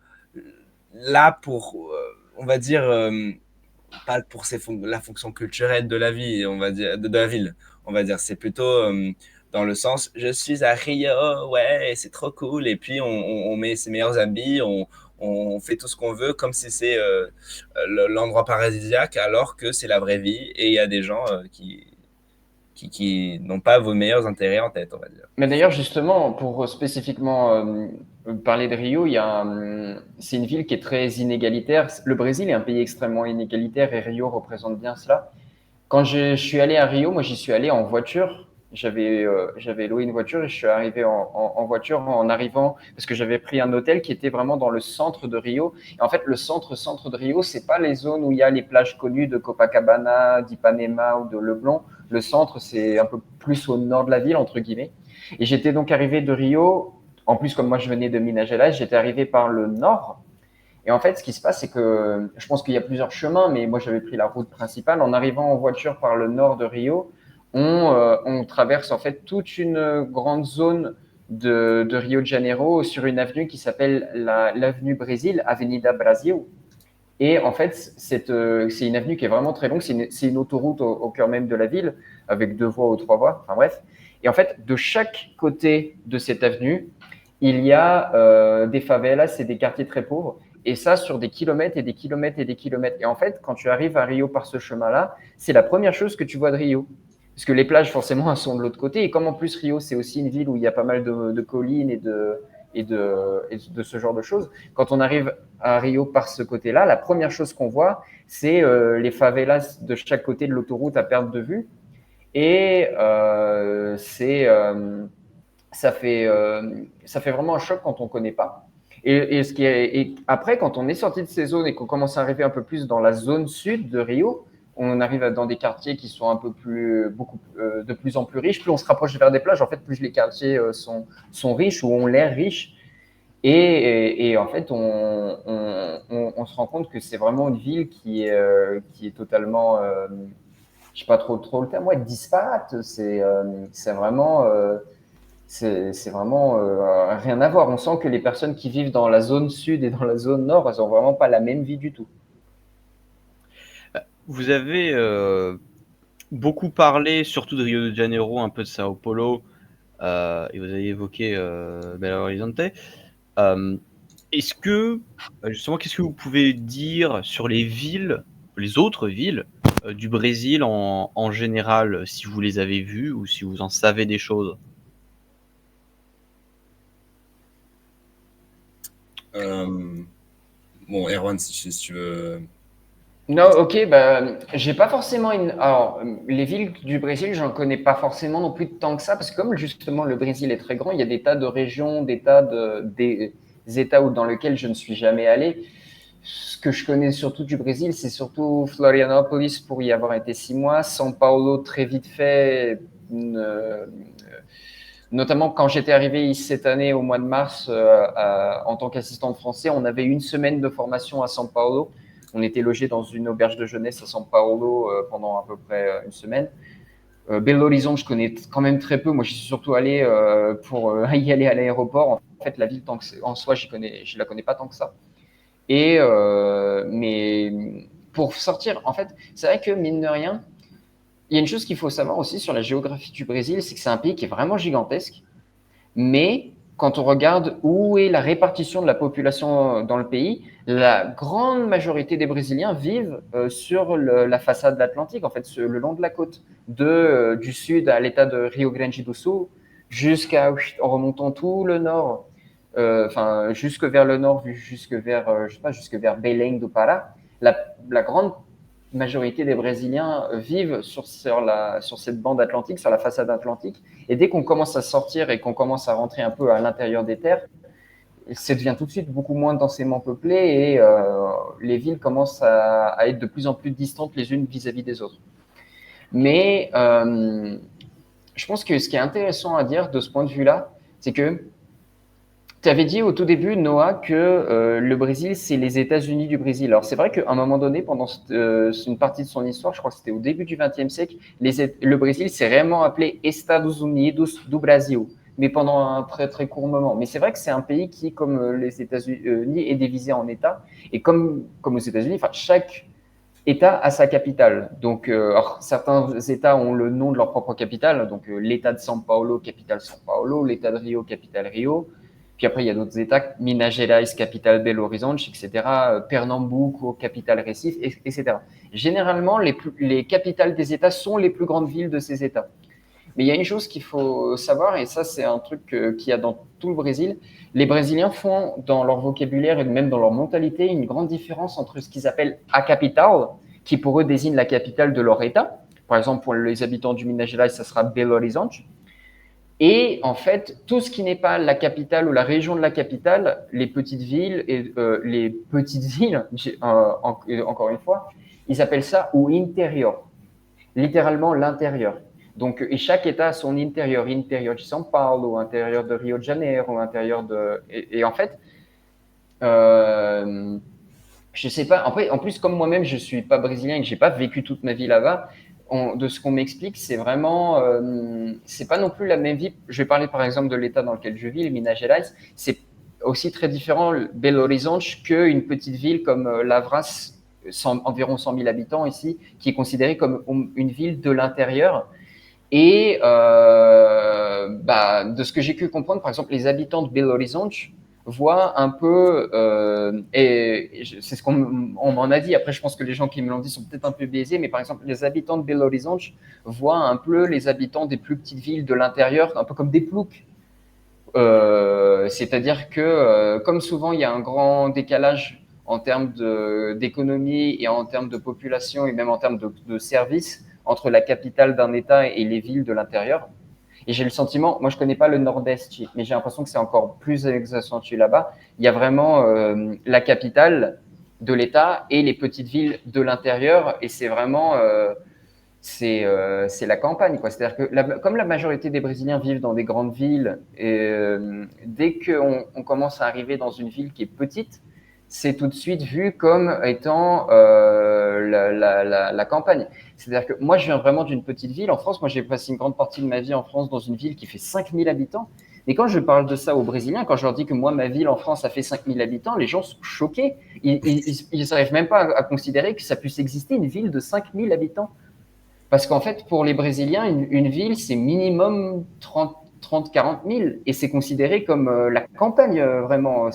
là pour, on va dire, pas pour la fonction culturelle de la vie, on va dire, de la ville, on va dire. C'est plutôt dans le sens, je suis à Rio, ouais, c'est trop cool. Et puis on met ses meilleurs habits, on fait tout ce qu'on veut comme si c'est l'endroit paradisiaque, alors que c'est la vraie vie. Et il y a des gens qui n'ont pas vos meilleurs intérêts en tête, on va dire. Mais d'ailleurs, justement, pour spécifiquement parler de Rio, c'est une ville qui est très inégalitaire. Le Brésil est un pays extrêmement inégalitaire et Rio représente bien cela. Quand je suis allé à Rio, moi j'y suis allé en voiture. J'avais loué une voiture et je suis arrivé en voiture en arrivant parce que j'avais pris un hôtel qui était vraiment dans le centre de Rio. Et en fait, le centre de Rio, c'est pas les zones où il y a les plages connues de Copacabana, d'Ipanema ou de Leblon. Le centre, c'est un peu plus au nord de la ville, entre guillemets. Et j'étais donc arrivé de Rio. En plus, comme moi je venais de Minas Gerais, j'étais arrivé par le nord. Et en fait, ce qui se passe, c'est que je pense qu'il y a plusieurs chemins, mais moi j'avais pris la route principale. En arrivant en voiture par le nord de Rio, on traverse en fait toute une grande zone de Rio de Janeiro sur une avenue qui s'appelle l'avenue Brésil, Avenida Brasil. Et en fait, c'est une avenue qui est vraiment très longue. C'est une autoroute au cœur même de la ville, avec 2 voies ou 3 voies. Enfin bref. Et en fait, de chaque côté de cette avenue, il y a des favelas, c'est des quartiers très pauvres. Et ça, sur des kilomètres et des kilomètres et des kilomètres. Et en fait, quand tu arrives à Rio par ce chemin-là, c'est la première chose que tu vois de Rio. Parce que les plages, forcément, elles sont de l'autre côté. Et comme en plus, Rio, c'est aussi une ville où il y a pas mal de collines et de ce genre de choses. Quand on arrive à Rio par ce côté-là, la première chose qu'on voit, c'est les favelas de chaque côté de l'autoroute à perte de vue. Et ça fait vraiment un choc quand on ne connaît pas. Et après, quand on est sorti de ces zones et qu'on commence à arriver un peu plus dans la zone sud de Rio, on arrive dans des quartiers qui sont un peu plus, de plus en plus riches. Plus on se rapproche vers des plages, en fait, plus les quartiers sont riches ou ont l'air riches. Et en fait, on se rend compte que c'est vraiment une ville qui est totalement, je sais pas trop le terme, ouais, disparate. C'est vraiment, c'est vraiment rien à voir. On sent que les personnes qui vivent dans la zone sud et dans la zone nord, elles ont vraiment pas la même vie du tout. Vous avez beaucoup parlé, surtout de Rio de Janeiro, un peu de Sao Paulo, et vous avez évoqué Belo Horizonte. Est-ce que, justement, qu'est-ce que vous pouvez dire sur les villes, les autres villes du Brésil en général, si vous les avez vues ou si vous en savez des choses? Bon, Erwan, si tu veux. Non, ok, bah, j'ai pas forcément une. Alors, les villes du Brésil, j'en connais pas forcément non plus tant que ça, parce que comme justement le Brésil est très grand, il y a des tas de régions, des États dans lesquels je ne suis jamais allé. Ce que je connais surtout du Brésil, c'est surtout Florianópolis pour y avoir été 6 mois, São Paulo très vite fait, notamment quand j'étais arrivé cette année au mois de mars en tant qu'assistant de français, on avait une semaine de formation à São Paulo. On était logé dans une auberge de jeunesse à São Paulo pendant à peu près une semaine. Belo Horizonte, je connais quand même très peu. Moi, j'y suis surtout allé pour y aller à l'aéroport. En fait, la ville en soi, je la connais pas tant que ça. Mais pour sortir, en fait, c'est vrai que mine de rien, il y a une chose qu'il faut savoir aussi sur la géographie du Brésil, c'est que c'est un pays qui est vraiment gigantesque. Mais quand on regarde où est la répartition de la population dans le pays, la grande majorité des Brésiliens vivent sur la façade de l'Atlantique, en fait, le long de la côte, du sud à l'état de Rio Grande do Sul, en remontant tout le nord, jusque vers le nord, jusque vers, je sais pas, jusque vers Belém do Pará. La grande majorité des Brésiliens vivent sur cette bande atlantique, sur la façade atlantique. Et dès qu'on commence à sortir et qu'on commence à rentrer un peu à l'intérieur des terres, ça devient tout de suite beaucoup moins densément peuplé et les villes commencent à être de plus en plus distantes les unes vis-à-vis des autres. Mais je pense que ce qui est intéressant à dire de ce point de vue-là, c'est que tu avais dit au tout début, Noah, que le Brésil, c'est les États-Unis du Brésil. Alors, c'est vrai qu'à un moment donné, pendant une partie de son histoire, je crois que c'était au début du XXe siècle, le Brésil s'est réellement appelé Estados Unidos do Brasil, mais pendant un très très court moment. Mais c'est vrai que c'est un pays qui, comme les États-Unis, est divisé en États. Et comme aux États-Unis, chaque État a sa capitale. Donc, certains États ont le nom de leur propre capitale. Donc, l'État de São Paulo, capitale São Paulo, l'État de Rio, capitale Rio. Puis après, il y a d'autres États, Minas Gerais, capitale Belo Horizonte, etc. Pernambuco, capitale Recife, etc. Généralement, les capitales des États sont les plus grandes villes de ces États. Mais il y a une chose qu'il faut savoir, et ça, c'est un truc qu'il y a dans tout le Brésil. Les Brésiliens font, dans leur vocabulaire et même dans leur mentalité, une grande différence entre ce qu'ils appellent a capital, qui pour eux désigne la capitale de leur État. Par exemple, pour les habitants du Minas Gerais, ça sera Belo Horizonte. Et en fait, tout ce qui n'est pas la capitale ou la région de la capitale, les petites villes, encore une fois, ils appellent ça o interior, littéralement l'intérieur. Donc, et chaque État a son intérieur de São Paulo, intérieur de Rio de Janeiro, intérieur de. Et en fait, je sais pas. En plus, comme moi-même, je suis pas brésilien et que j'ai pas vécu toute ma vie là-bas, de ce qu'on m'explique, c'est vraiment, c'est pas non plus la même vie. Je vais parler par exemple de l'État dans lequel je vis, le Minas Gerais. C'est aussi très différent, Belo Horizonte, qu'une petite ville comme Lavras, environ 100 000 habitants ici, qui est considérée comme une ville de l'intérieur. Et de ce que j'ai pu comprendre, par exemple, les habitants de Belo Horizonte voient un peu, et c'est ce qu'on m'en a dit, après je pense que les gens qui me l'ont dit sont peut-être un peu biaisés, mais par exemple, les habitants de Belo Horizonte voient un peu les habitants des plus petites villes de l'intérieur, un peu comme des ploucs. C'est-à-dire que, comme souvent, il y a un grand décalage en termes d'économie et en termes de population et même en termes de services entre la capitale d'un État et les villes de l'intérieur. Et j'ai le sentiment, moi je connais pas le Nord-Est, mais j'ai l'impression que c'est encore plus accentué là-bas. Il y a vraiment la capitale de l'État et les petites villes de l'intérieur, et c'est vraiment c'est la campagne, quoi. C'est-à-dire que comme la majorité des Brésiliens vivent dans des grandes villes, dès qu'on commence à arriver dans une ville qui est petite, c'est tout de suite vu comme étant la campagne. C'est-à-dire que moi, je viens vraiment d'une petite ville en France. Moi, j'ai passé une grande partie de ma vie en France dans une ville qui fait 5000 habitants. Et quand je parle de ça aux Brésiliens, quand je leur dis que moi, ma ville en France, ça fait 5000 habitants, les gens sont choqués. Ils n'arrivent même pas à considérer que ça puisse exister une ville de 5000 habitants. Parce qu'en fait, pour les Brésiliens, une ville, c'est minimum 30-40 000 et c'est considéré comme la campagne, vraiment.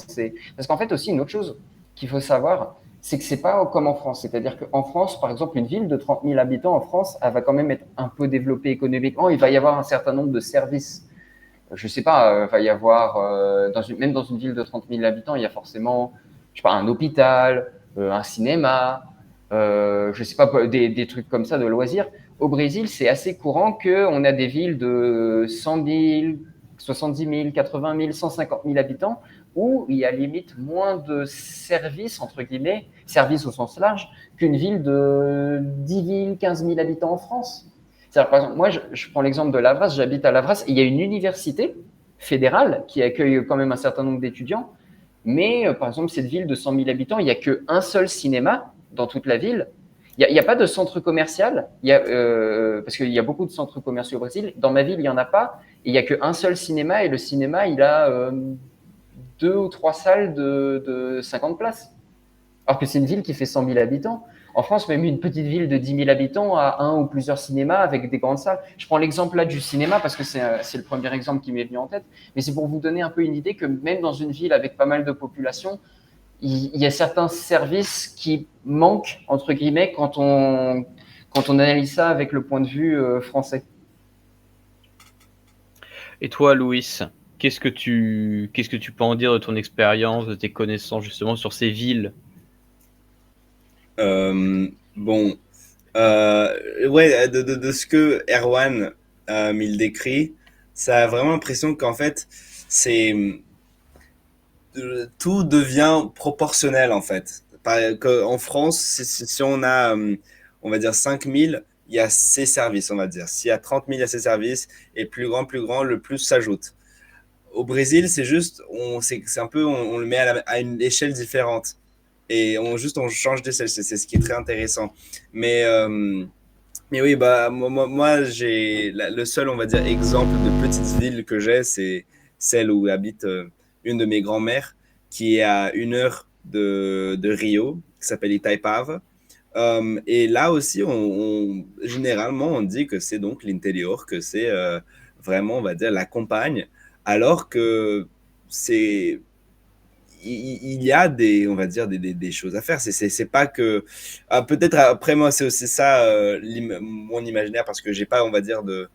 Parce qu'en fait, aussi, une autre chose qu'il faut savoir, c'est que c'est pas comme en France. C'est-à-dire qu'en France, par exemple, une ville de 30 000 habitants en France, elle va quand même être un peu développée économiquement. Il va y avoir un certain nombre de services. Je sais pas, il va y avoir, même dans une ville de 30 000 habitants, il y a forcément, je sais pas, un hôpital, un cinéma, je sais pas, des trucs comme ça de loisirs. Au Brésil, c'est assez courant qu'on a des villes de 100 000, 70 000, 80 000, 150 000 habitants, où il y a limite moins de services, entre guillemets, services au sens large, qu'une ville de 10 000, 15 000 habitants en France. C'est-à-dire, par exemple, moi, je prends l'exemple de Lavras, j'habite à Lavras, et il y a une université fédérale qui accueille quand même un certain nombre d'étudiants, mais par exemple, cette ville de 100 000 habitants, il n'y a qu'un seul cinéma dans toute la ville. Il n'y a pas de centre commercial, parce qu'il y a beaucoup de centres commerciaux au Brésil. Dans ma ville, il n'y en a pas. Et il n'y a qu'un seul cinéma, et le cinéma, il a 2 ou 3 salles de 50 places. Alors que c'est une ville qui fait 100 000 habitants. En France, même une petite ville de 10 000 habitants a un ou plusieurs cinémas avec des grandes salles. Je prends l'exemple là du cinéma parce que c'est le premier exemple qui m'est venu en tête. Mais c'est pour vous donner un peu une idée que même dans une ville avec pas mal de population, il y a certains services qui manquent, entre guillemets, quand on analyse ça avec le point de vue français. Et toi, Louis, qu'est-ce que tu peux en dire de ton expérience, de tes connaissances justement sur ces villes? Bon, ouais, de ce que Erwan il décrit, ça a vraiment l'impression qu'en fait, c'est tout devient proportionnel en fait. En France, si on a, on va dire 5 000, il y a ces services, on va dire. S'il y a 30 000, il y a ces services, et plus grand, le plus s'ajoute. Au Brésil, c'est juste, c'est un peu, on le met à une échelle différente. Et on change d'échelle, c'est ce qui est très intéressant. Mais, euh, mais oui, bah, moi le seul, on va dire, exemple de petite ville que j'ai, c'est celle où habite une de mes grands-mères, qui est à 1 heure de Rio, qui s'appelle Itaipava. Et là aussi, généralement, on dit que c'est donc l'intérieur, que c'est vraiment, on va dire, la campagne, alors que c'est il y a des, on va dire, des choses à faire. C'est pas que. Peut-être après, moi, c'est aussi ça, mon imaginaire, parce que j'ai pas, on va dire, de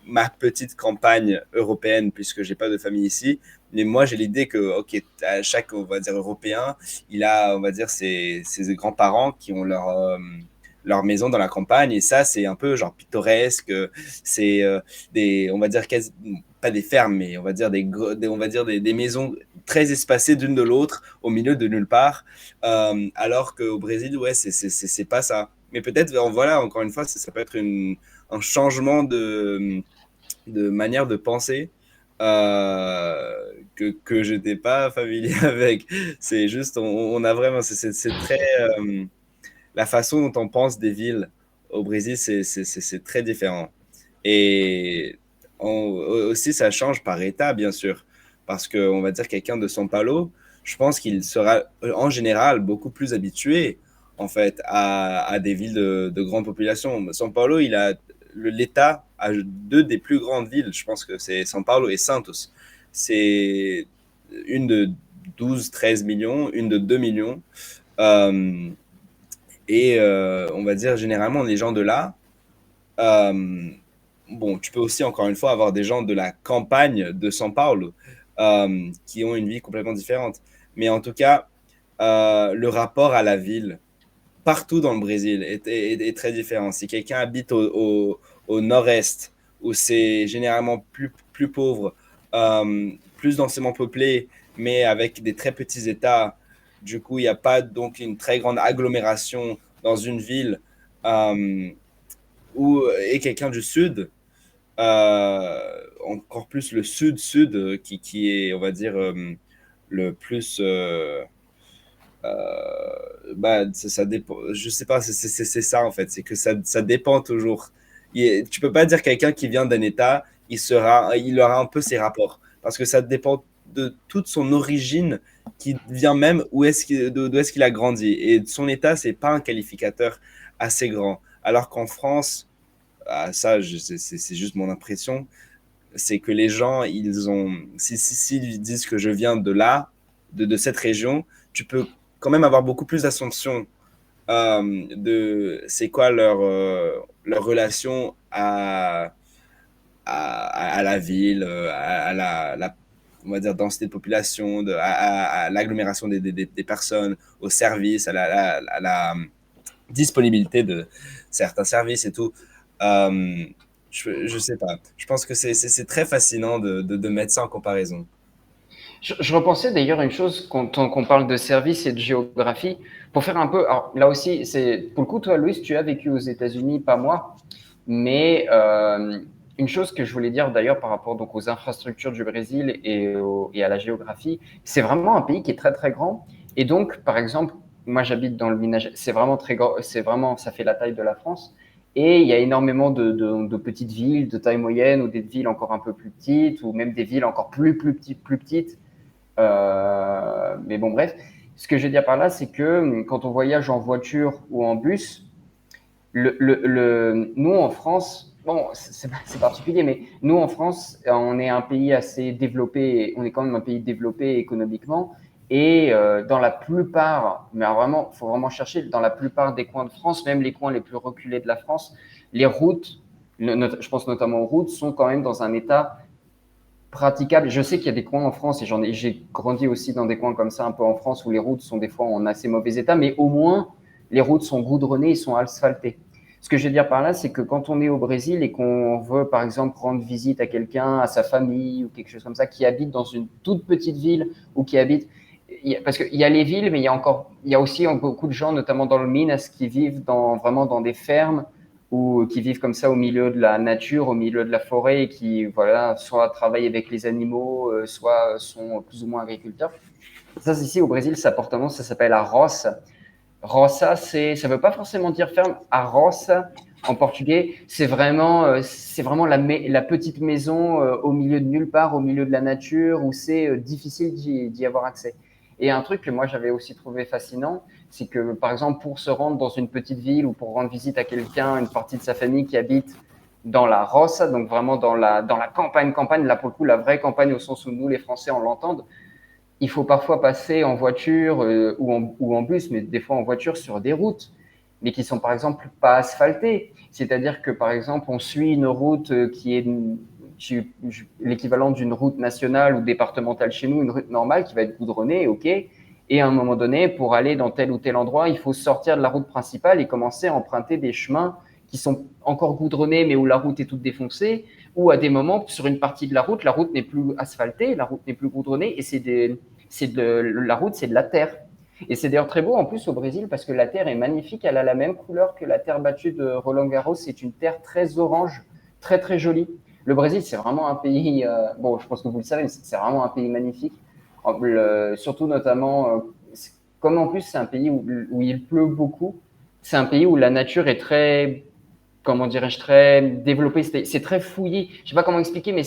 ma petite campagne européenne, puisque j'ai pas de famille ici. Mais moi, j'ai l'idée que, ok, à chaque, on va dire, Européen, il a, on va dire, ses grands-parents qui ont leur maison dans la campagne. Et ça, c'est un peu genre pittoresque. C'est on va dire, pas des fermes, mais on va dire on va dire des maisons très espacées d'une de l'autre, au milieu de nulle part. Alors qu'au Brésil, ouais, c'est pas ça. Mais peut-être, voilà, encore une fois, ça peut être un changement de manière de penser que je n'étais pas familier avec. C'est juste, on a vraiment, c'est très. La façon dont on pense des villes au Brésil, c'est très différent. Et aussi, ça change par état, bien sûr. Parce qu'on va dire quelqu'un de São Paulo, je pense qu'il sera en général beaucoup plus habitué en fait à des villes de grande population. São Paulo, l'État a deux des plus grandes villes. Je pense que c'est São Paulo et Santos. C'est une de 12, 13 millions, une de 2 millions. Euh, on va dire généralement les gens de là, euh, bon, tu peux aussi encore une fois avoir des gens de la campagne de São Paulo qui ont une vie complètement différente. Mais en tout cas, le rapport à la ville partout dans le Brésil est très différent. Si quelqu'un habite au nord-est, où c'est généralement plus pauvre, plus densément peuplé, mais avec des très petits États, du coup, il n'y a pas donc une très grande agglomération dans une ville, euh, et quelqu'un du sud, encore plus le sud-sud, qui est, on va dire, le plus. Bah, ça dépend. Je sais pas, c'est ça en fait. C'est que ça dépend toujours. Tu peux pas dire quelqu'un qui vient d'un État, il aura un peu ses rapports. Parce que ça dépend de toute son origine, qui vient même d'où est-ce qu'il a grandi. Et son État, c'est pas un qualificateur assez grand. Alors qu'en France, ça, c'est juste mon impression, c'est que les gens, s'ils disent que je viens de là, de cette région, tu peux quand même avoir beaucoup plus d'assumption de c'est quoi leur relation à la ville, à on va dire, densité de population, à l'agglomération des personnes, au service, disponibilité de certains services et tout. Euh, je sais pas. Je pense que c'est très fascinant de mettre ça en comparaison. Je repensais d'ailleurs une chose quand on parle de services et de géographie, pour faire un peu. Alors là aussi, c'est pour le coup, toi, Louis, tu as vécu aux États-Unis, pas moi, mais une chose que je voulais dire d'ailleurs par rapport donc aux infrastructures du Brésil et à la géographie, c'est vraiment un pays qui est très très grand. Et donc, par exemple, moi j'habite dans le Minas, c'est vraiment très grand, c'est vraiment, ça fait la taille de la France. Et il y a énormément de petites villes de taille moyenne ou des villes encore un peu plus petites ou même des villes encore plus petites. Mais bon, bref, ce que je veux dire par là, c'est que quand on voyage en voiture ou en bus, nous en France, bon, c'est particulier, mais nous en France, on est un pays assez développé, on est quand même un pays développé économiquement. Et dans la plupart, mais vraiment, il faut vraiment chercher, dans la plupart des coins de France, même les coins les plus reculés de la France, les routes, je pense notamment aux routes, sont quand même dans un état praticable. Je sais qu'il y a des coins en France, et j'ai grandi aussi dans des coins comme ça, un peu en France, où les routes sont des fois en assez mauvais état, mais au moins, les routes sont goudronnées et sont asphaltées. Ce que je veux dire par là, c'est que quand on est au Brésil et qu'on veut, par exemple, rendre visite à quelqu'un, à sa famille ou quelque chose comme ça, qui habite dans une toute petite ville ou qui habite, parce qu'il y a les villes, mais il y a aussi beaucoup de gens, notamment dans le Minas, qui vivent vraiment dans des fermes ou qui vivent comme ça au milieu de la nature, au milieu de la forêt, et qui, voilà, soit travaillent avec les animaux, soit sont plus ou moins agriculteurs. Ça, ici au Brésil, ça porte un nom, ça s'appelle la roça. Roça, ça veut pas forcément dire ferme. A roça, en portugais, c'est vraiment la petite maison au milieu de nulle part, au milieu de la nature, où c'est difficile d'y avoir accès. Et un truc que moi j'avais aussi trouvé fascinant, c'est que par exemple pour se rendre dans une petite ville ou pour rendre visite à quelqu'un, une partie de sa famille qui habite dans la roça, donc vraiment dans la campagne, là pour le coup la vraie campagne au sens où nous les Français on l'entend, il faut parfois passer en voiture ou en bus, mais des fois en voiture sur des routes, mais qui sont par exemple pas asphaltées. C'est-à-dire que par exemple, on suit une route qui est l'équivalent d'une route nationale ou départementale chez nous, une route normale qui va être goudronnée, ok. Et à un moment donné, pour aller dans tel ou tel endroit, il faut sortir de la route principale et commencer à emprunter des chemins qui sont encore goudronnés, mais où la route est toute défoncée, ou à des moments, sur une partie de la route n'est plus asphaltée, la route n'est plus goudronnée, et la route, c'est de la terre. Et c'est d'ailleurs très beau en plus au Brésil parce que la terre est magnifique. Elle a la même couleur que la terre battue de Roland Garros. C'est une terre très orange, très très jolie. Le Brésil, c'est vraiment un pays. Bon, je pense que vous le savez, mais c'est vraiment un pays magnifique. Surtout notamment, comme en plus c'est un pays où il pleut beaucoup. C'est un pays où la nature est très, comment dirais-je, très développée. C'est très fouillé. Je sais pas comment expliquer, mais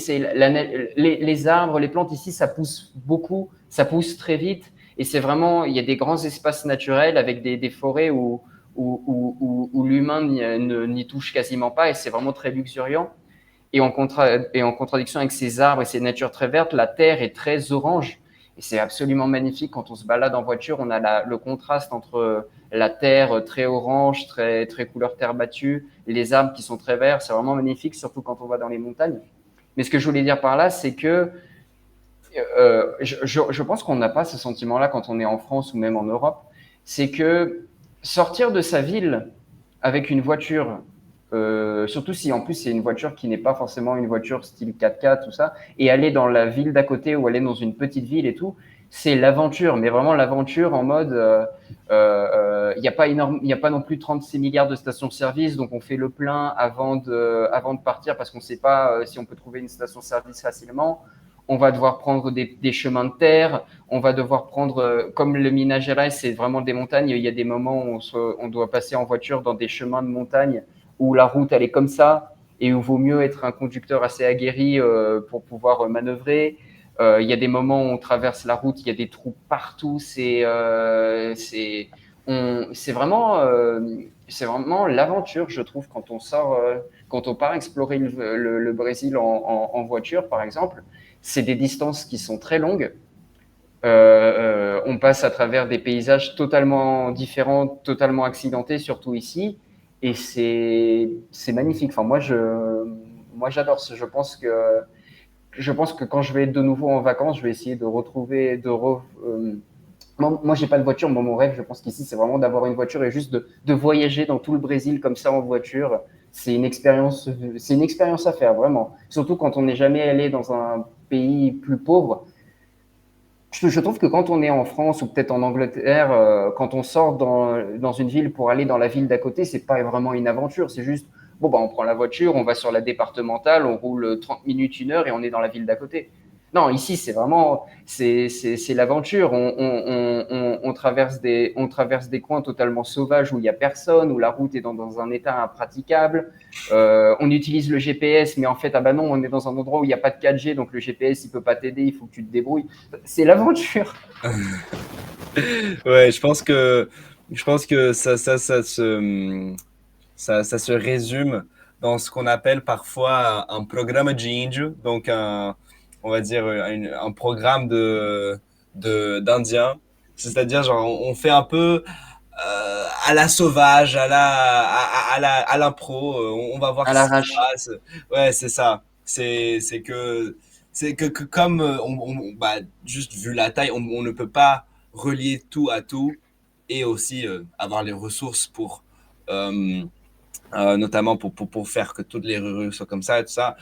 les arbres, les plantes ici, ça pousse beaucoup, ça pousse très vite. Et c'est vraiment, il y a des grands espaces naturels avec des forêts où l'humain n'y touche quasiment pas et c'est vraiment très luxuriant. Et en contradiction avec ces arbres et ces natures très vertes, la terre est très orange. Et c'est absolument magnifique quand on se balade en voiture. On a le contraste entre la terre très orange, très, très couleur terre battue, et les arbres qui sont très verts. C'est vraiment magnifique, surtout quand on va dans les montagnes. Mais ce que je voulais dire par là, c'est que je pense qu'on n'a pas ce sentiment-là quand on est en France ou même en Europe. C'est que sortir de sa ville avec une voiture, surtout si en plus c'est une voiture qui n'est pas forcément une voiture style 4x4, tout ça, et aller dans la ville d'à côté ou aller dans une petite ville et tout, c'est l'aventure, mais vraiment l'aventure en mode, il n'y a pas énorme, il n'y a pas non plus 36 milliards de stations-service, donc on fait le plein avant de partir parce qu'on ne sait pas si on peut trouver une station-service facilement. On va devoir prendre des chemins de terre, on va devoir prendre, comme le Minas Gerais, c'est vraiment des montagnes, il y a des moments où on doit passer en voiture dans des chemins de montagne où la route elle est comme ça et où il vaut mieux être un conducteur assez aguerri pour pouvoir manœuvrer. Il y a des moments où on traverse la route, il y a des trous partout, c'est vraiment l'aventure, je trouve, quand on sort, quand on part explorer le Brésil en voiture, par exemple. C'est des distances qui sont très longues. On passe à travers des paysages totalement différents, totalement accidentés, surtout ici, et c'est magnifique. Enfin, moi j'adore. Je pense que quand je vais être de nouveau en vacances, je vais essayer de retrouver, Moi, j'ai pas de voiture. Moi, mon rêve, je pense qu'ici, c'est vraiment d'avoir une voiture et juste de voyager dans tout le Brésil comme ça en voiture. C'est une expérience à faire, vraiment. Surtout quand on n'est jamais allé dans un pays plus pauvre. Je trouve que quand on est en France ou peut-être en Angleterre, quand on sort dans une ville pour aller dans la ville d'à côté, c'est pas vraiment une aventure. C'est juste, bon, bah, on prend la voiture, on va sur la départementale, on roule 30 minutes, 1 heure et on est dans la ville d'à côté. Non, ici, c'est vraiment, c'est l'aventure. On traverse des coins totalement sauvages où il n'y a personne, où la route est dans un état impraticable. On utilise le GPS, mais en fait, ah bah non, on est dans un endroit où il n'y a pas de 4G, donc le GPS, il peut pas t'aider, il faut que tu te débrouilles. C'est l'aventure. Ouais, je pense que ça se résume dans ce qu'on appelle parfois un programme de índio, donc on va dire un programme d'Indiens. C'est-à-dire, genre, on fait un peu à la sauvage, à l'impro, on va voir À ce qui se l'arrache. passe. Ouais, c'est ça. C'est que comme bah, juste vu la taille, on ne peut pas relier tout à tout et aussi avoir les ressources pour notamment pour faire que toutes les rues soient comme ça et tout ça.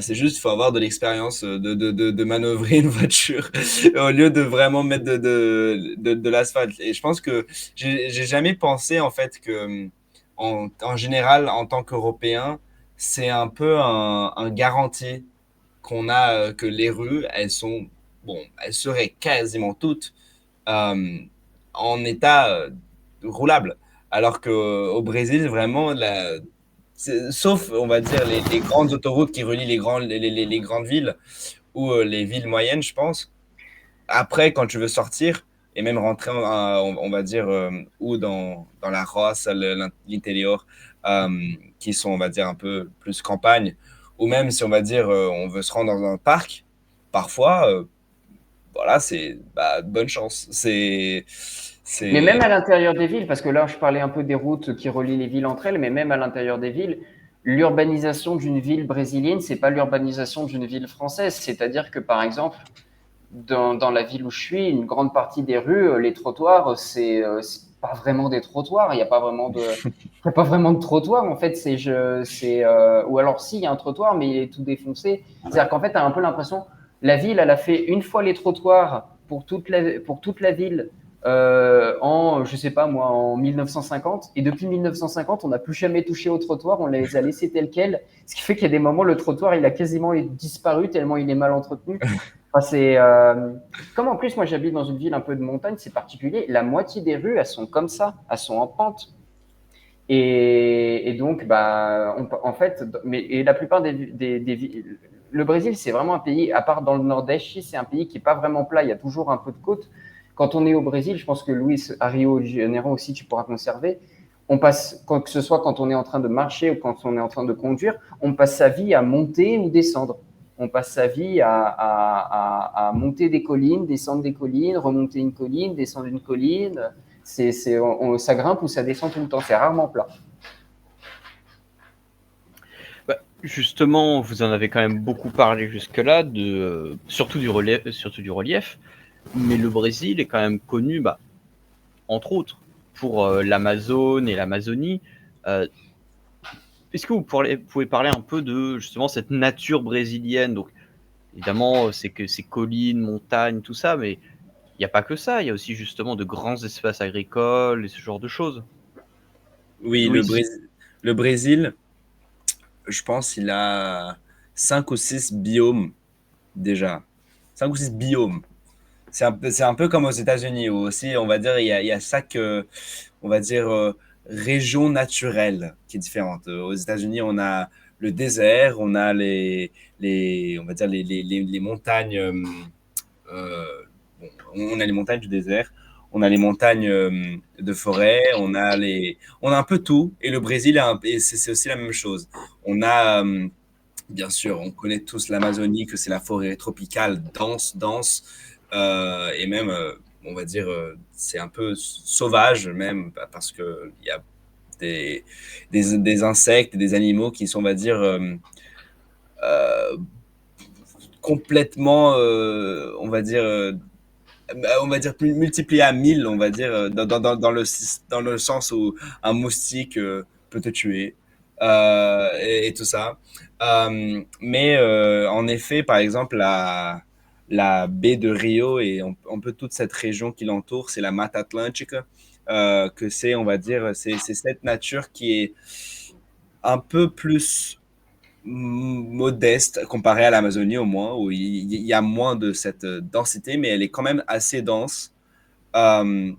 C'est juste, il faut avoir de l'expérience de manœuvrer une voiture au lieu de vraiment mettre de l'asphalte. Et je pense que j'ai jamais pensé en fait que, en général, en tant qu'Européen, c'est un peu un garantie qu'on a que les rues, elles sont, bon, elles seraient quasiment toutes euh, en état roulable. Alors qu'au Brésil, vraiment, sauf, on va dire, les grandes autoroutes qui relient les grandes villes ou les villes moyennes, je pense. Après, quand tu veux sortir et même rentrer, on va dire, ou dans la roça, l'intérieur, euh, qui sont, on va dire, un peu plus campagne, ou même si on va dire, on veut se rendre dans un parc, parfois, voilà, c'est bah, bonne chance. Mais C'est, même à l'intérieur des villes, parce que là, je parlais un peu des routes qui relient les villes entre elles, mais même à l'intérieur des villes, l'urbanisation d'une ville brésilienne, c'est pas l'urbanisation d'une ville française. C'est-à-dire que, par exemple, dans la ville où je suis, une grande partie des rues, les trottoirs, c'est pas vraiment des trottoirs. Il n'y a pas vraiment il y a pas vraiment de trottoir. En fait, ou alors si, il y a un trottoir, mais il est tout défoncé. C'est-à-dire qu'en fait, tu as un peu l'impression, la ville, elle a fait une fois les trottoirs pour toute la ville je sais pas moi, en 1950. Et depuis 1950, on n'a plus jamais touché au trottoir. On les a laissés tels quels. Ce qui fait qu'il y a des moments, le trottoir, il a quasiment disparu tellement il est mal entretenu. Enfin, comme en plus, moi, j'habite dans une ville un peu de montagne, c'est particulier. La moitié des rues, elles sont comme ça, elles sont en pente. Et donc, bah, en fait, et la plupart des villes, le Brésil, c'est vraiment un pays, à part dans le Nordeste, c'est un pays qui est pas vraiment plat. Il y a toujours un peu de côte. Quand on est au Brésil, je pense que Luis, à Rio de Janeiro aussi, tu pourras conserver. On passe, que ce soit quand on est en train de marcher ou quand on est en train de conduire, on passe sa vie à monter ou descendre. On passe sa vie à monter des collines, descendre des collines, remonter une colline, descendre une colline. Ça grimpe ou ça descend tout le temps. C'est rarement plat. Bah, justement, vous en avez quand même beaucoup parlé jusque-là, surtout du relief. Mais le Brésil est quand même connu, bah, entre autres, pour l'Amazone et l'Amazonie. Est-ce que vous pouvez parler un peu de justement cette nature brésilienne? Donc, évidemment, c'est que ces collines, montagnes, tout ça, mais il n'y a pas que ça. Il y a aussi justement de grands espaces agricoles et ce genre de choses. oui, Louis. Le Brésil, je pense, il a 5 ou 6 biomes déjà. 5 ou 6 biomes. C'est un peu comme aux États-Unis, où aussi, on va dire, il y a chaque, on va dire, région naturelle qui est différente. Aux États-Unis, on a le désert, on a on va dire, les montagnes, euh, bon, on a les montagnes du désert, on a les montagnes de forêt, on a un peu tout. Et le Brésil, et c'est aussi la même chose. On a, bien sûr, on connaît tous l'Amazonie, que c'est la forêt tropicale dense, dense, et même, on va dire, c'est un peu sauvage même, parce que il y a des insectes et des animaux qui sont, on va dire, euh, complètement, on va dire, on va dire multiplié à 1000, on va dire, dans le sens où un moustique peut te tuer et tout ça. Mais en effet, par exemple, la baie de Rio et un peu toute cette région qui l'entoure, c'est la Mata Atlântica, que c'est, on va dire, c'est cette nature qui est un peu plus modeste comparée à l'Amazonie au moins, où il y a moins de cette densité, mais elle est quand même assez dense. Euh,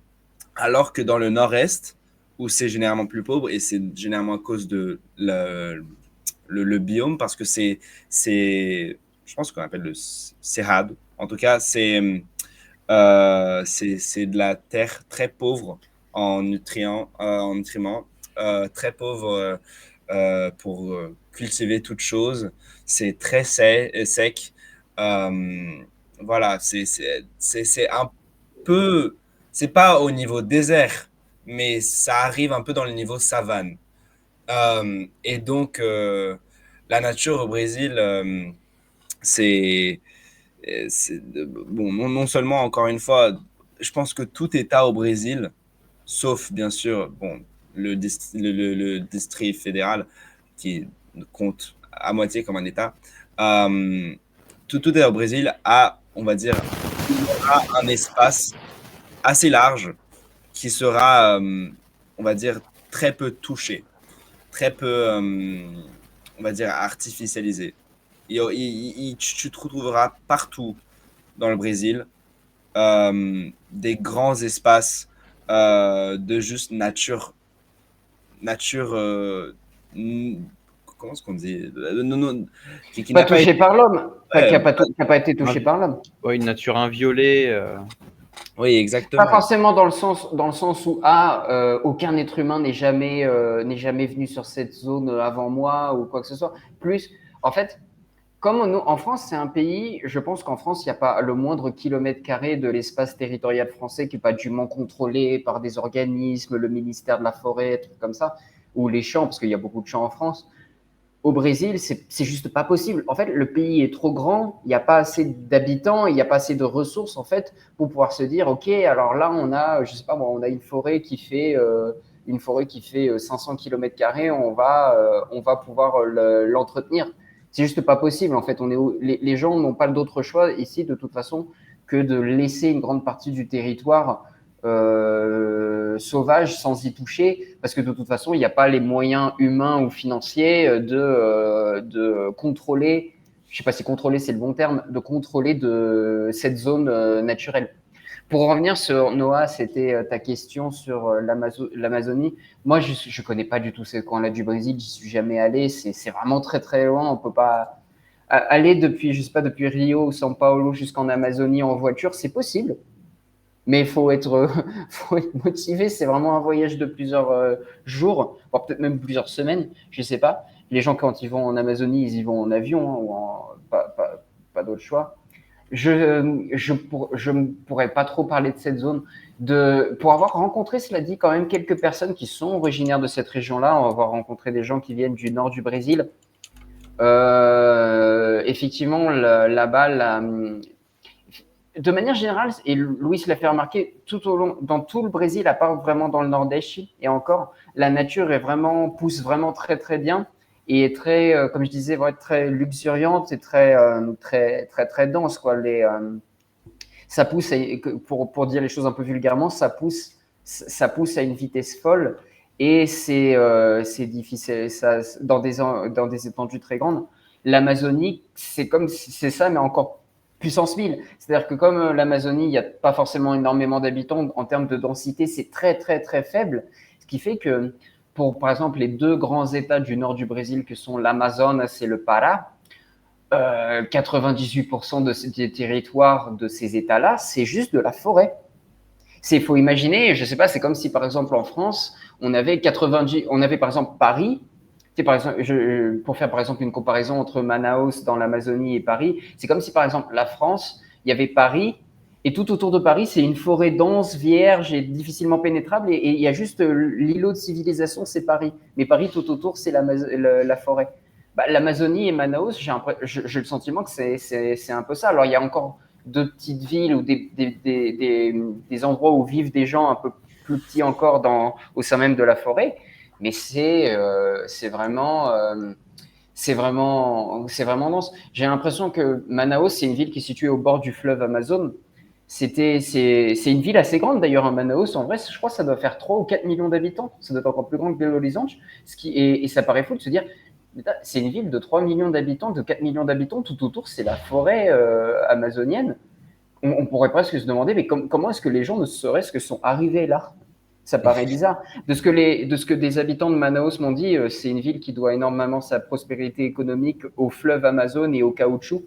Alors que dans le nord-est, où c'est généralement plus pauvre, et c'est généralement à cause de le biome, parce que je pense qu'on appelle le cerrado. En tout cas, c'est de la terre très pauvre en nutriments, très pauvre pour cultiver toute chose. C'est très sec. Euh, voilà, c'est un peu, c'est pas au niveau désert, mais ça arrive un peu dans le niveau savane. Et donc, la nature au Brésil, c'est, bon, non seulement, encore une fois, je pense que tout État au Brésil, sauf bien sûr, bon, le district fédéral qui compte à moitié comme un État, euh, tout État au Brésil a, on va dire, un espace assez large qui sera, on va dire, très peu touché, très peu, on va dire, artificialisé. Tu te retrouveras partout dans le Brésil des grands espaces de juste nature, comment est-ce qu'on dit, qui Pas n'a pas été, touché par l'homme, enfin, ouais, qui n'a pas été touché par l'homme. Ouais, une nature inviolée. oui, Pas exactement. forcément dans le sens où aucun être humain n'est jamais venu sur cette zone avant moi ou quoi que ce soit. Plus, en fait, comme en France, c'est un pays, je pense qu'en France, il n'y a pas le moindre kilomètre carré de l'espace territorial français qui n'est pas dûment contrôlé par des organismes, le ministère de la Forêt, trucs comme ça, ou les champs, parce qu'il y a beaucoup de champs en France. Au Brésil, c'est juste pas possible. En fait, le pays est trop grand, il n'y a pas assez d'habitants, il n'y a pas assez de ressources en fait pour pouvoir se dire, ok, alors là on a, je sais pas moi, on a une forêt qui fait 500 km², on va pouvoir l'entretenir. C'est juste pas possible en fait. Les gens n'ont pas d'autre choix ici de toute façon que de laisser une grande partie du territoire sauvage sans y toucher, parce que de toute façon, il n'y a pas les moyens humains ou financiers de contrôler, je ne sais pas si contrôler c'est le bon terme, de contrôler cette zone naturelle. Pour revenir sur Noah, c'était ta question sur l'Amazonie. Moi, je ne connais pas du tout ces coins-là du Brésil, j'y suis jamais allé, c'est vraiment très très loin, on peut pas aller depuis, je sais pas, depuis Rio ou São Paulo jusqu'en Amazonie en voiture, c'est possible. Mais il faut être motivé. C'est vraiment un voyage de plusieurs jours, voire peut-être même plusieurs semaines. Je ne sais pas. Les gens, quand ils vont en Amazonie, ils y vont en avion ou pas d'autre choix. Je ne pourrais pas trop parler de cette zone. Pour avoir rencontré, cela dit, quand même quelques personnes qui sont originaires de cette région-là, on va avoir rencontré des gens qui viennent du nord du Brésil. Effectivement, là-bas, de manière générale, et Louis l'a fait remarquer, dans tout le Brésil, à part vraiment dans le Nordeste, et encore, la nature pousse vraiment très très bien et est très, comme je disais, va être très luxuriante et très dense, quoi. Ça pousse, pour dire les choses un peu vulgairement, ça pousse à une vitesse folle et c'est difficile, dans des étendues très grandes. L'Amazonie, c'est ça, mais encore puissance 1000. C'est-à-dire que comme l'Amazonie, il n'y a pas forcément énormément d'habitants, en termes de densité, c'est très, très, très faible. Ce qui fait que, par exemple, les deux grands États du nord du Brésil, que sont l'Amazonas et le Pará, 98% de ces territoires de ces États-là, c'est juste de la forêt. Il faut imaginer, je ne sais pas, c'est comme si par exemple en France, on avait par exemple Paris. Par exemple, pour faire par exemple une comparaison entre Manaus dans l'Amazonie et Paris, c'est comme si par exemple la France, il y avait Paris et tout autour de Paris, c'est une forêt dense, vierge et difficilement pénétrable et il y a juste l'îlot de civilisation, c'est Paris. Mais Paris tout autour, c'est la forêt. L'Amazonie et Manaus, j'ai le sentiment que c'est un peu ça. Alors il y a encore de petites villes ou des endroits où vivent des gens un peu plus petits encore au sein même de la forêt. Mais c'est vraiment dense. J'ai l'impression que Manaus, c'est une ville qui est située au bord du fleuve Amazon. C'est une ville assez grande d'ailleurs, hein, Manaus. En vrai, je crois que ça doit faire 3 ou 4 millions d'habitants. Ça doit être encore plus grand que Belo Horizonte. Et ça paraît fou de se dire, c'est une ville de 3 millions d'habitants, de 4 millions d'habitants. Tout autour, c'est la forêt amazonienne. On pourrait presque se demander, mais comment est-ce que les gens ne serait-ce que sont arrivés là? Ça paraît bizarre. De ce que des habitants de Manaus m'ont dit, c'est une ville qui doit énormément sa prospérité économique au fleuve Amazon et au caoutchouc,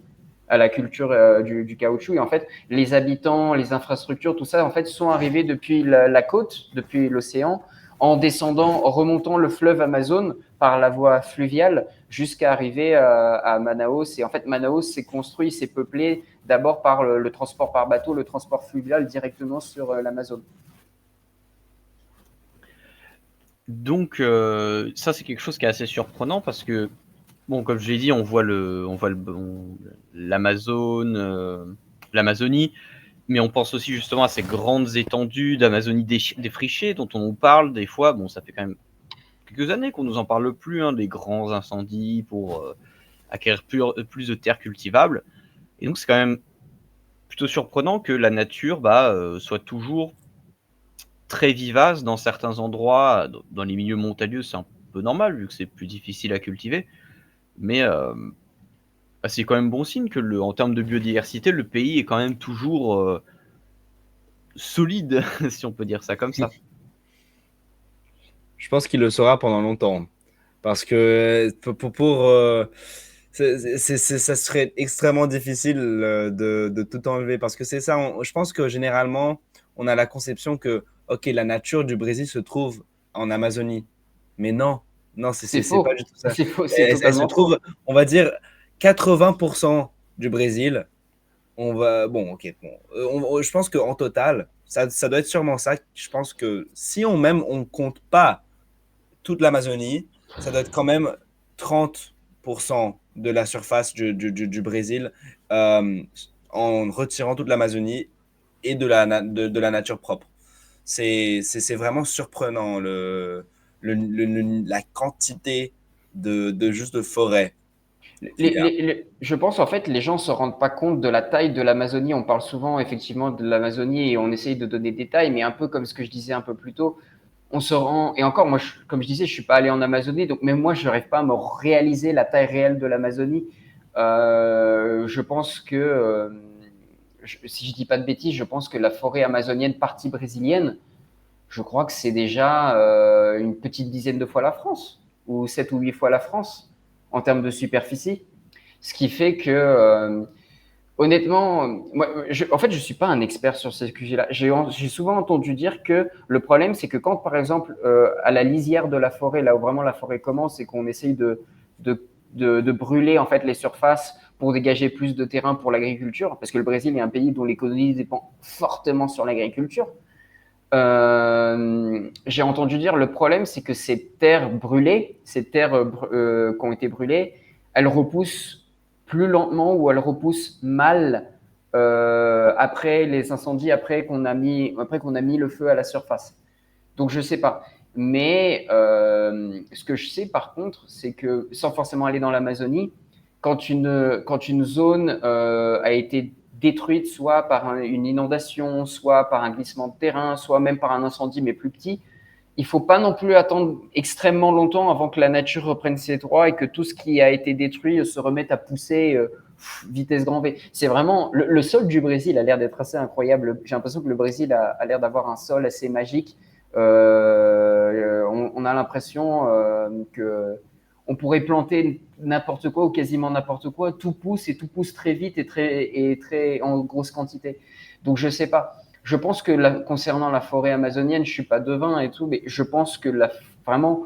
à la culture du caoutchouc. Et en fait, les habitants, les infrastructures, tout ça, en fait, sont arrivés depuis la côte, depuis l'océan, en descendant, en remontant le fleuve Amazon par la voie fluviale jusqu'à arriver à Manaus. Et en fait, Manaus s'est construit, s'est peuplé d'abord par le transport par bateau, le transport fluvial directement sur l'Amazon. Donc, ça, c'est quelque chose qui est assez surprenant parce que, bon, comme je l'ai dit, on voit l'Amazonie, mais on pense aussi justement à ces grandes étendues d'Amazonie défrichées dont on nous parle des fois. Bon, ça fait quand même quelques années qu'on nous en parle plus, hein, des grands incendies pour acquérir plus de terres cultivables. Et donc, c'est quand même plutôt surprenant que la nature soit toujours très vivace dans certains endroits. Dans les milieux montagneux, c'est un peu normal vu que c'est plus difficile à cultiver. Mais c'est quand même bon signe que en termes de biodiversité, le pays est quand même toujours solide, si on peut dire ça comme ça. Je pense qu'il le sera pendant longtemps. Parce que ça serait extrêmement difficile de tout enlever. Parce que c'est ça, je pense que généralement, on a la conception que, OK, la nature du Brésil se trouve en Amazonie. Mais non, non, C'est c'est pas faux. du tout ça. C'est faux. C'est Elle se totalement trouve, faux. on va dire, 80% du Brésil. Bon, OK. Bon, je pense qu'en total, ça doit être sûrement ça. Je pense que si on compte pas toute l'Amazonie, ça doit être quand même 30% de la surface du Brésil en retirant toute l'Amazonie et de la nature propre. C'est vraiment surprenant la quantité juste de forêt qu'il y a. Je pense en fait les gens se rendent pas compte de la taille de l'Amazonie. On parle souvent effectivement de l'Amazonie et on essaye de donner des tailles, mais un peu comme ce que je disais un peu plus tôt, on se rend. Et encore, moi, comme je disais, je suis pas allé en Amazonie, donc même moi, je n'arrive pas à me réaliser la taille réelle de l'Amazonie. Je pense que, si je dis pas de bêtises, je pense que la forêt amazonienne partie brésilienne, je crois que c'est déjà une petite dizaine de fois la France, ou 7 ou 8 fois la France en termes de superficie. Ce qui fait que, honnêtement, moi, en fait, je ne suis pas un expert sur ces sujets-là. J'ai souvent entendu dire que le problème, c'est que quand, par exemple, à la lisière de la forêt, là où vraiment la forêt commence, et qu'on essaye de brûler en fait les surfaces pour dégager plus de terrain pour l'agriculture, parce que le Brésil est un pays dont l'économie dépend fortement sur l'agriculture. J'ai entendu dire le problème, c'est que ces terres brûlées, ces terres qui ont été brûlées, elles repoussent plus lentement ou elles repoussent mal après les incendies, après qu'on a mis le feu à la surface. Donc je sais pas. Mais ce que je sais par contre, c'est que sans forcément aller dans l'Amazonie, quand une zone a été détruite soit par une inondation, soit par un glissement de terrain, soit même par un incendie mais plus petit, il ne faut pas non plus attendre extrêmement longtemps avant que la nature reprenne ses droits et que tout ce qui a été détruit se remette à pousser vitesse grand V. C'est vraiment le sol du Brésil a l'air d'être assez incroyable. J'ai l'impression que le Brésil a l'air d'avoir un sol assez magique. On a l'impression que on pourrait planter n'importe quoi ou quasiment n'importe quoi, tout pousse et tout pousse très vite et très en grosse quantité. Donc je sais pas. Je pense que concernant la forêt amazonienne, je suis pas devin et tout, mais je pense que vraiment,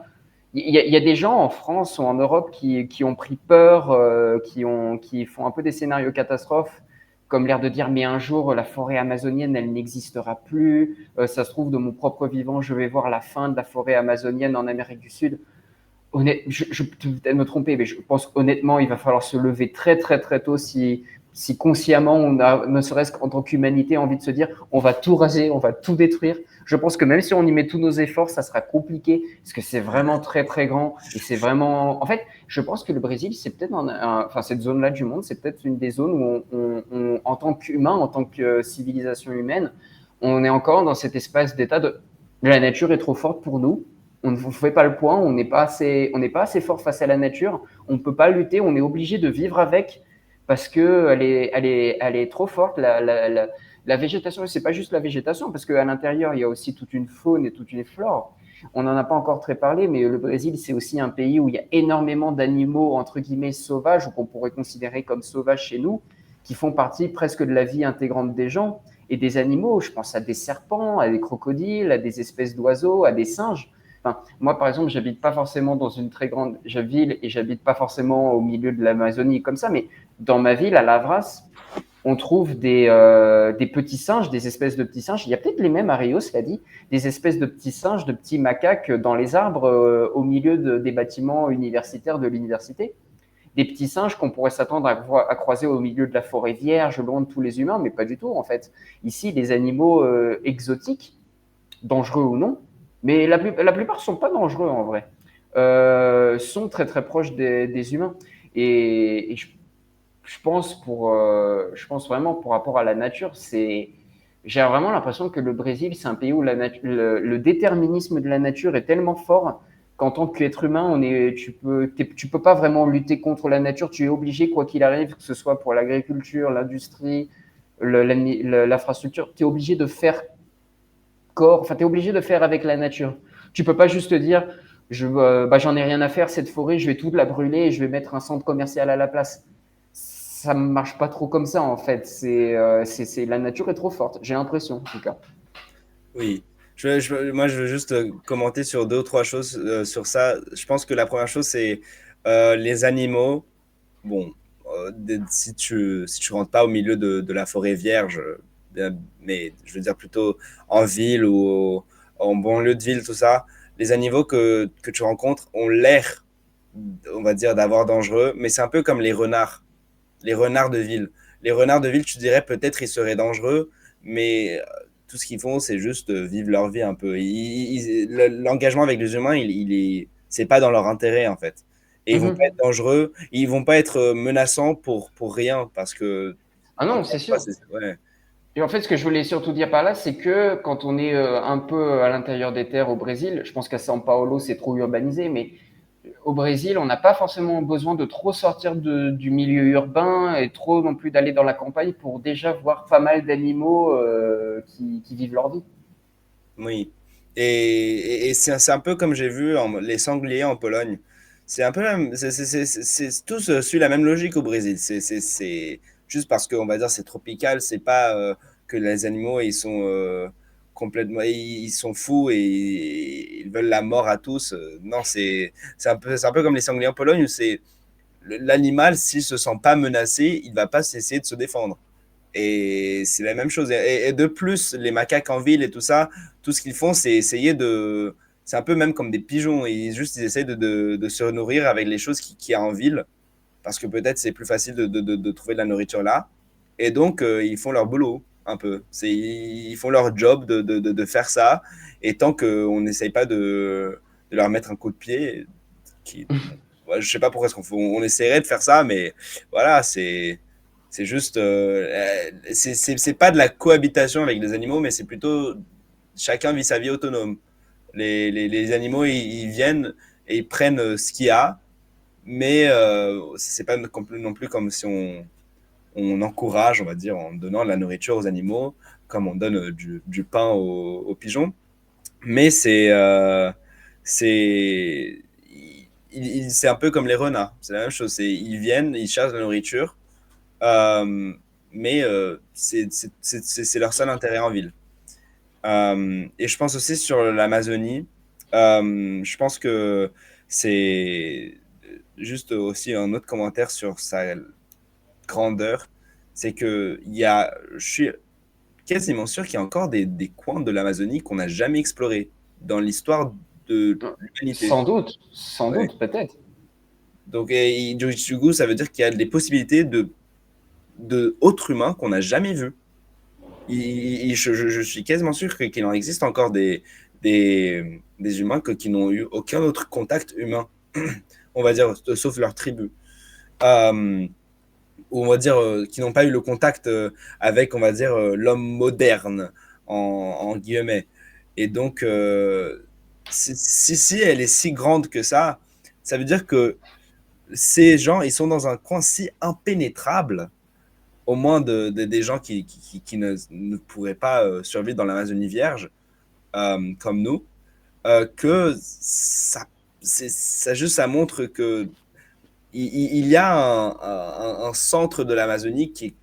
il y a des gens en France ou en Europe qui ont pris peur, qui font un peu des scénarios catastrophes, comme l'air de dire mais un jour la forêt amazonienne elle n'existera plus, ça se trouve de mon propre vivant je vais voir la fin de la forêt amazonienne en Amérique du Sud. Je peux peut-être me tromper, mais je pense honnêtement, il va falloir se lever très très très tôt si si consciemment on a, ne serait-ce qu'en tant qu'humanité, envie de se dire on va tout raser, on va tout détruire, je pense que même si on y met tous nos efforts, ça sera compliqué parce que c'est vraiment très très grand et c'est vraiment. En fait, je pense que le Brésil, c'est peut-être enfin cette zone-là du monde, c'est peut-être une des zones où en tant qu'humain, en tant que civilisation humaine, on est encore dans cet espace d'état de la nature est trop forte pour nous. On ne fait pas le point, on n'est pas assez fort face à la nature, on ne peut pas lutter, on est obligé de vivre avec parce que elle est trop forte. La végétation, c'est pas juste la végétation, parce qu'à l'intérieur, il y a aussi toute une faune et toute une flore. On n'en a pas encore très parlé, mais le Brésil, c'est aussi un pays où il y a énormément d'animaux, entre guillemets, sauvages, ou qu'on pourrait considérer comme sauvages chez nous, qui font partie presque de la vie intégrante des gens. Et des animaux, je pense à des serpents, à des crocodiles, à des espèces d'oiseaux, à des singes. Enfin, moi, par exemple, j'habite pas forcément dans une très grande ville et j'habite pas forcément au milieu de l'Amazonie comme ça, mais dans ma ville, à Lavras, on trouve des petits singes, des espèces de petits singes. Il y a peut-être les mêmes à Rio, cela dit, des espèces de petits singes, de petits macaques dans les arbres au milieu des bâtiments universitaires de l'université. Des petits singes qu'on pourrait s'attendre à croiser au milieu de la forêt vierge, loin de tous les humains, mais pas du tout en fait. Ici, des animaux exotiques, dangereux ou non, mais la plupart ne sont pas dangereux en vrai, sont très très proches des humains. Et je pense vraiment pour rapport à la nature, j'ai vraiment l'impression que le Brésil, c'est un pays où le déterminisme de la nature est tellement fort qu'en tant qu'être humain, tu peux pas vraiment lutter contre la nature. Tu es obligé, quoi qu'il arrive, que ce soit pour l'agriculture, l'industrie, l'infrastructure, tu es obligé de faire enfin, tu es obligé de faire avec la nature. Tu peux pas juste te dire, j'en ai rien à faire, cette forêt, je vais toute la brûler et je vais mettre un centre commercial à la place. Ça ne marche pas trop comme ça, en fait. La nature est trop forte, j'ai l'impression, en tout cas. Oui. Moi, je veux juste commenter sur deux ou trois choses sur ça. Je pense que la première chose, c'est les animaux. Bon, si tu rentres pas au milieu de la forêt vierge, mais je veux dire plutôt en ville ou en banlieue de ville, tout ça, les animaux que tu rencontres ont l'air, on va dire, d'avoir dangereux, mais c'est un peu comme les renards de ville. Les renards de ville, tu dirais peut-être ils seraient dangereux, mais tout ce qu'ils font, c'est juste vivre leur vie un peu. L'engagement avec les humains, c'est pas dans leur intérêt en fait. Et ils vont pas être Mhm. dangereux, ils vont pas être menaçants pour rien parce que Ah non, encore c'est une fois, sûr. ouais. Et en fait, ce que je voulais surtout dire par là, c'est que quand on est un peu à l'intérieur des terres au Brésil, je pense qu'à São Paulo, c'est trop urbanisé, mais au Brésil, on n'a pas forcément besoin de trop sortir du milieu urbain et trop non plus d'aller dans la campagne pour déjà voir pas mal d'animaux qui vivent leur vie. Oui. Et c'est un peu comme j'ai vu les sangliers en Pologne. C'est un peu c'est tous suit la même logique au Brésil. C'est juste parce qu'on va dire c'est tropical, c'est pas que les animaux ils sont complètement ils sont fous et ils veulent la mort à tous. Non, c'est un peu comme les sangliers en Pologne où c'est l'animal s'il se sent pas menacé, il va pas essayer de se défendre. Et c'est la même chose. Et de plus, les macaques en ville et tout ça, tout ce qu'ils font, c'est essayer de. C'est un peu même comme des pigeons. Ils essayent de se nourrir avec les choses qu'il y a en ville. Parce que peut-être c'est plus facile de trouver de la nourriture là. Et donc, ils font leur boulot un peu. Ils font leur job de faire ça. Et tant qu'on n'essaye pas de leur mettre un coup de pied, ouais, je sais pas pourquoi on essaierait de faire ça, mais voilà, c'est juste, c'est pas de la cohabitation avec les animaux, mais c'est plutôt chacun vit sa vie autonome. Les animaux, ils viennent et ils prennent ce qu'il y a, mais c'est pas non plus comme si on encourage, on va dire, en donnant de la nourriture aux animaux, comme on donne du pain aux pigeons. Mais c'est, c'est un peu comme les renards. C'est la même chose. Ils viennent, ils cherchent de la nourriture, euh, mais c'est leur seul intérêt en ville. Et je pense aussi sur l'Amazonie, je pense que c'est juste aussi un autre commentaire sur sa grandeur, c'est que je suis quasiment sûr qu'il y a encore des coins de l'Amazonie qu'on n'a jamais explorés dans l'histoire de l'humanité. Sans Ouais. doute, peut-être. Donc, Jujutsu, ça veut dire qu'il y a des possibilités de d'autres humains qu'on n'a jamais vus. Je suis quasiment sûr qu'il en existe encore des humains qui n'ont eu aucun autre contact humain, on va dire, sauf leur tribu. Ou on va dire qui n'ont pas eu le contact avec, on va dire, l'homme moderne, en guillemets. Et donc, si elle est si grande que ça veut dire que ces gens, ils sont dans un coin si impénétrable, au moins des gens qui ne pourraient pas survivre dans l'Amazonie vierge, comme nous, que ça montre que il y a un centre de l'Amazonie qui est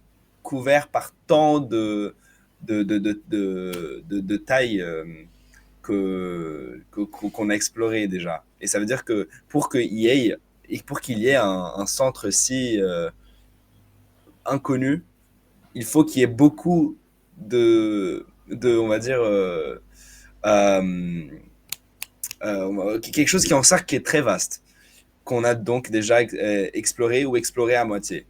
couvert par tant de tailles qu'on a exploré déjà. Et ça veut dire que pour qu'il y ait un centre si inconnu, il faut qu'il y ait beaucoup on va dire, quelque chose qui encercle, qui est très vaste, qu'on a donc déjà exploré ou exploré à moitié.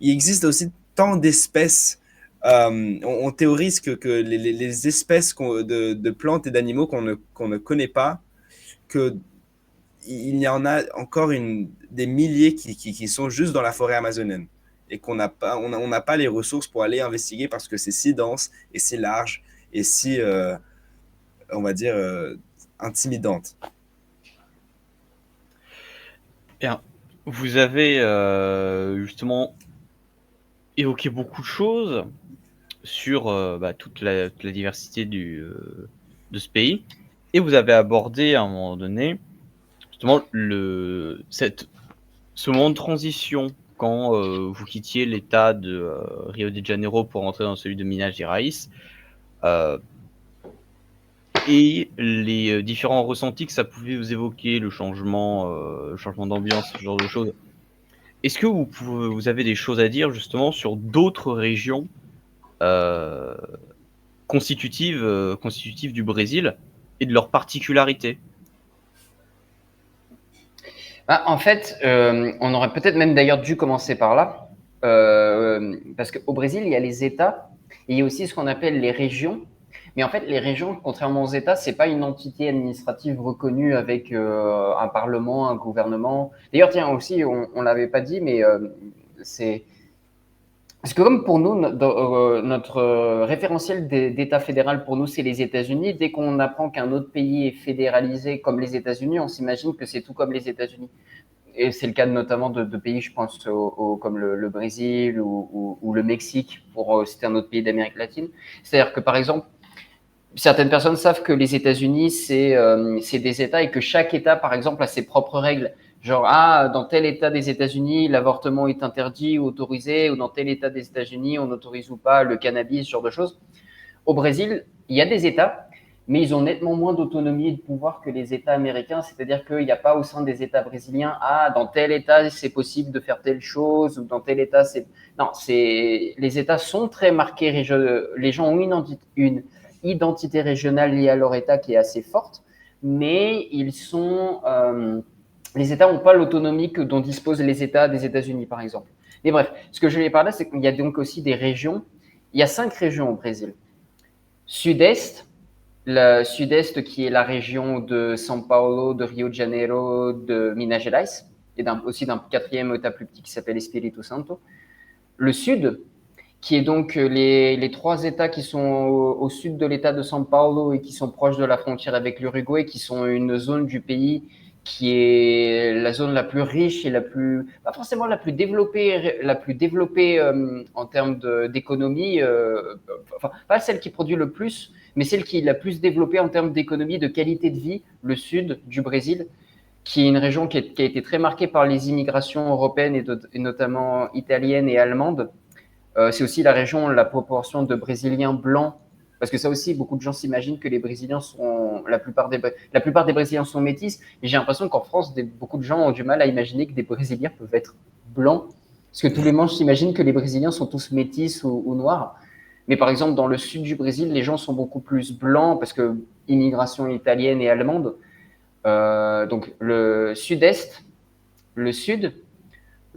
Il existe aussi tant d'espèces. On théorise que les espèces de plantes et d'animaux qu'on ne connaît pas, qu'il y en a encore des milliers qui sont juste dans la forêt amazonienne et qu'on n'a pas, on n'a pas les ressources pour aller investiguer parce que c'est si dense et si large et si, on va dire, intimidante. Bien, vous avez justement évoqué beaucoup de choses sur toute la diversité de ce pays, et vous avez abordé à un moment donné justement ce moment de transition quand vous quittiez l'état de Rio de Janeiro pour entrer dans celui de Minas Gerais, et les différents ressentis que ça pouvait vous évoquer, le changement d'ambiance, ce genre de choses. Est-ce que vous avez des choses à dire justement sur d'autres régions constitutives du Brésil et de leurs particularités? En fait, on aurait peut-être même d'ailleurs dû commencer par là, parce qu'au Brésil, il y a les États et il y a aussi ce qu'on appelle les régions. Mais en fait, les régions, contrairement aux États, c'est pas une entité administrative reconnue avec un parlement, un gouvernement. D'ailleurs, tiens, aussi, on l'avait pas dit, mais c'est parce que comme pour nous, notre référentiel d'État fédéral pour nous, c'est les États-Unis. Dès qu'on apprend qu'un autre pays est fédéralisé comme les États-Unis, on s'imagine que c'est tout comme les États-Unis. Et c'est le cas notamment de pays, je pense, comme le Brésil ou le Mexique, pour citer un autre pays d'Amérique latine. C'est-à-dire que, par exemple, certaines personnes savent que les États-Unis, c'est des États et que chaque État, par exemple, a ses propres règles. Genre, dans tel État des États-Unis, l'avortement est interdit ou autorisé, ou dans tel État des États-Unis, on n'autorise ou pas le cannabis, ce genre de choses. Au Brésil, il y a des États, mais ils ont nettement moins d'autonomie et de pouvoir que les États américains. C'est-à-dire qu'il n'y a pas au sein des États brésiliens, dans tel État, c'est possible de faire telle chose, ou dans tel État, c'est... Non, les États sont très marqués. Les gens ont une identité régionale liée à leur État qui est assez forte, mais les États n'ont pas l'autonomie dont disposent les États des États-Unis, par exemple. Mais bref, ce que je voulais parler, c'est qu'il y a donc aussi des régions. Il y a 5 régions au Brésil. Sud-Est, le Sud-Est qui est la région de São Paulo, de Rio de Janeiro, de Minas Gerais, et aussi d'un 4e État plus petit qui s'appelle Espírito Santo. Le Sud, qui est donc les 3 États qui sont au sud de l'État de São Paulo et qui sont proches de la frontière avec l'Uruguay, qui sont une zone du pays qui est la zone la plus riche et pas forcément la plus développée en termes d'économie, enfin, pas celle qui produit le plus, mais celle qui est la plus développée en termes d'économie, de qualité de vie, le sud du Brésil, qui est une région qui a été très marquée par les immigrations européennes et notamment italiennes et allemandes. C'est aussi la région, la proportion de Brésiliens blancs, parce que ça aussi, beaucoup de gens s'imaginent que les Brésiliens la plupart des Brésiliens sont métis, mais j'ai l'impression qu'en France, beaucoup de gens ont du mal à imaginer que des Brésiliens peuvent être blancs, parce que tous les manches s'imaginent que les Brésiliens sont tous métis ou noirs. Mais par exemple, dans le sud du Brésil, les gens sont beaucoup plus blancs, parce que immigration italienne et allemande. Donc le sud-est, le sud,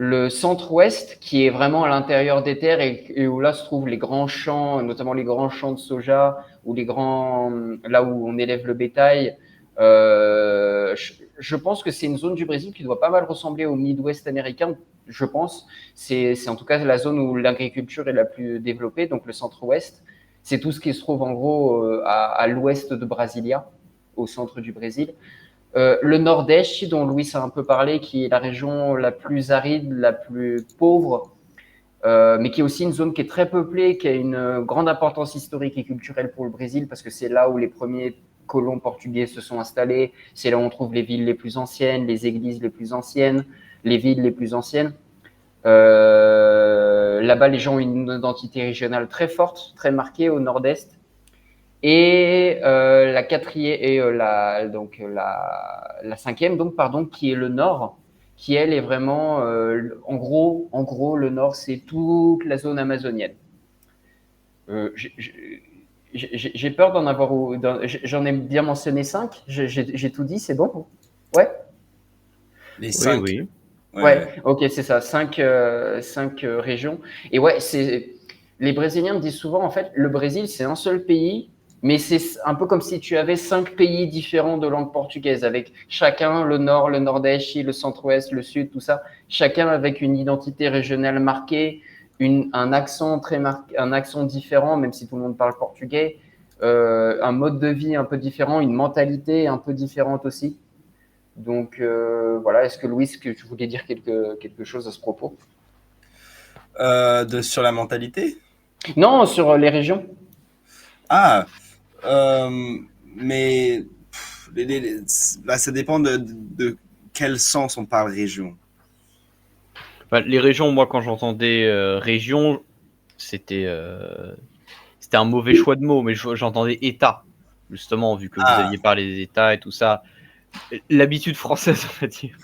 le centre-ouest, qui est vraiment à l'intérieur des terres et où là se trouvent les grands champs, notamment les grands champs de soja, ou là où on élève le bétail. Je pense que c'est une zone du Brésil qui doit pas mal ressembler au Midwest américain, je pense. C'est en tout cas la zone où l'agriculture est la plus développée, donc le centre-ouest. C'est tout ce qui se trouve en gros à l'ouest de Brasilia, au centre du Brésil. Le Nordeste, dont Louis a un peu parlé, qui est la région la plus aride, la plus pauvre, mais qui est aussi une zone qui est très peuplée, qui a une grande importance historique et culturelle pour le Brésil, parce que c'est là où les premiers colons portugais se sont installés, c'est là où on trouve les villes les plus anciennes, les églises les plus anciennes, les villes les plus anciennes. Là-bas, les gens ont une identité régionale très forte, très marquée au Nord-Est. Et la quatrième et la cinquième donc pardon, qui est le nord, qui elle est vraiment en gros le nord, c'est toute la zone amazonienne. J'ai peur d'en avoir, j'en ai bien mentionné 5. J'ai tout dit, c'est bon? Ouais. Les Oui, 5. oui. Ouais, ok, c'est ça, 5 régions. Et ouais, les Brésiliens me disent souvent, en fait, le Brésil, c'est un seul pays, mais c'est un peu comme si tu avais 5 pays différents de langue portugaise, avec chacun le nord, le nord-est, le centre-ouest, le sud, tout ça, chacun avec une identité régionale marquée, un accent un accent différent, même si tout le monde parle portugais, un mode de vie un peu différent, une mentalité un peu différente aussi. Donc voilà, est-ce que Louis, que tu voulais dire quelque chose à ce propos? Sur la mentalité? Non, sur les régions. Ah, mais là, ça dépend de quel sens on parle région. Enfin, les régions, moi, quand j'entendais région, c'était un mauvais choix de mots, mais j'entendais État, justement, vu que vous Ah. aviez parlé des États et tout ça. L'habitude française, on va dire.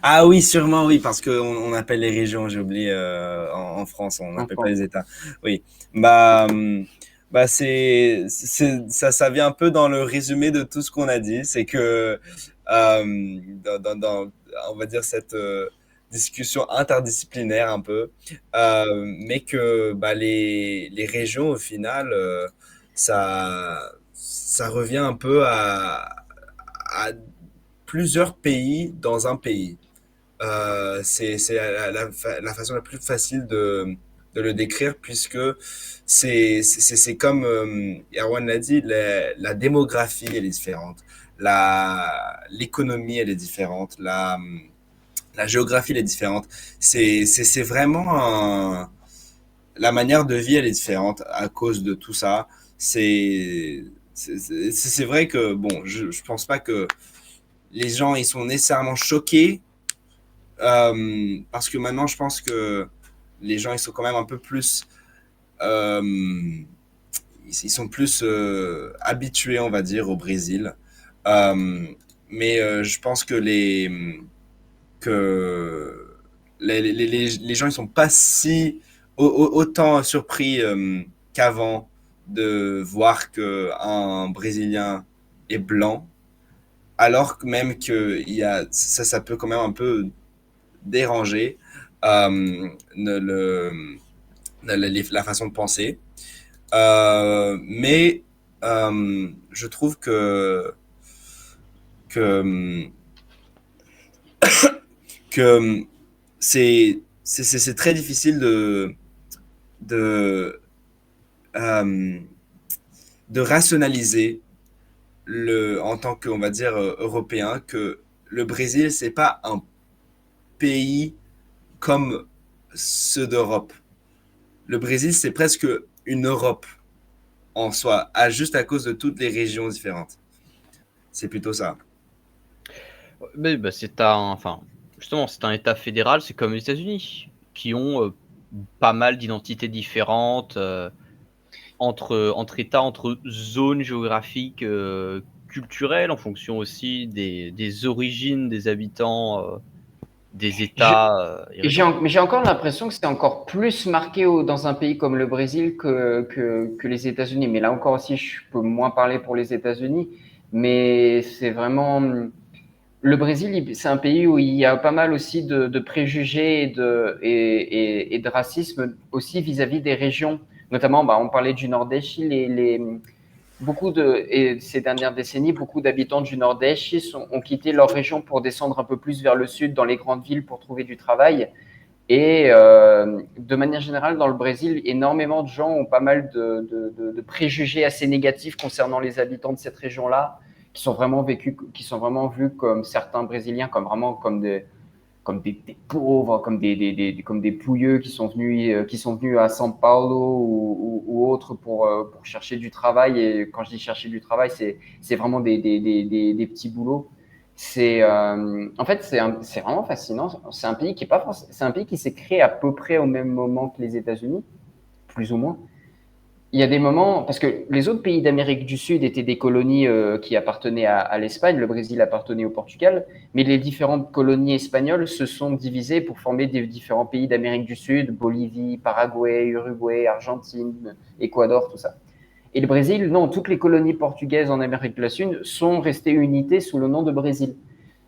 Ah oui, sûrement oui, parce qu'on appelle les régions, j'ai oublié, en France, on n'appelle pas Enfin, les États. Oui, bah, ça vient un peu dans le résumé de tout ce qu'on a dit, c'est que on va dire cette discussion interdisciplinaire un peu, mais que bah, les régions au final, ça revient un peu à plusieurs pays dans un pays. C'est la façon la plus facile de le décrire puisque c'est comme Erwan l'a dit, la démographie elle est différente, l'économie elle est différente, la géographie elle est différente. C'est vraiment la manière de vie elle est différente à cause de tout ça. C'est vrai que bon, je pense pas que les gens ils sont nécessairement choqués parce que maintenant, je pense que les gens, ils sont quand même un peu plus, ils sont plus habitués, on va dire, au Brésil. Euh, mais je pense que que les gens, ils sont pas si autant surpris qu'avant de voir que un Brésilien est blanc, alors que même que ça peut quand même un peu déranger la façon de penser. Mais je trouve que, que c'est très difficile de, euh, de rationaliser en tant que, on va dire, européen, que le Brésil, c'est pas un pays comme ceux d'Europe. Le Brésil, c'est presque une Europe en soi, juste à cause de toutes les régions différentes. C'est plutôt ça. Mais bah, justement, c'est un État fédéral, c'est comme les États-Unis, qui ont pas mal d'identités différentes entre États, entre zones géographiques, culturelles, en fonction aussi des origines des habitants, des États et régions. Mais j'ai encore l'impression que c'est encore plus marqué dans un pays comme le Brésil que les États-Unis. Mais là encore aussi, je peux moins parler pour les États-Unis. Mais c'est vraiment Le Brésil, c'est un pays où il y a pas mal aussi de préjugés et de racisme aussi vis-à-vis des régions. Notamment, on parlait du Nordeste, et ces dernières décennies, beaucoup d'habitants du Nordeste ont quitté leur région pour descendre un peu plus vers le sud, dans les grandes villes, pour trouver du travail. Et de manière générale, dans le Brésil, énormément de gens ont pas mal de préjugés assez négatifs concernant les habitants de cette région-là, qui sont vraiment vus comme certains Brésiliens, comme des pauvres, comme des pouilleux qui sont venus à São Paulo ou autres pour chercher du travail. Et quand je dis chercher du travail, c'est vraiment des petits boulots. En fait, c'est vraiment fascinant. C'est un pays c'est un pays qui s'est créé à peu près au même moment que les États-Unis, plus ou moins. Il y a des moments, parce que les autres pays d'Amérique du Sud étaient des colonies qui appartenaient à l'Espagne, le Brésil appartenait au Portugal, mais les différentes colonies espagnoles se sont divisées pour former des différents pays d'Amérique du Sud, Bolivie, Paraguay, Uruguay, Argentine, Équateur, tout ça. Et le Brésil, non, toutes les colonies portugaises en Amérique du Sud sont restées unités sous le nom de Brésil.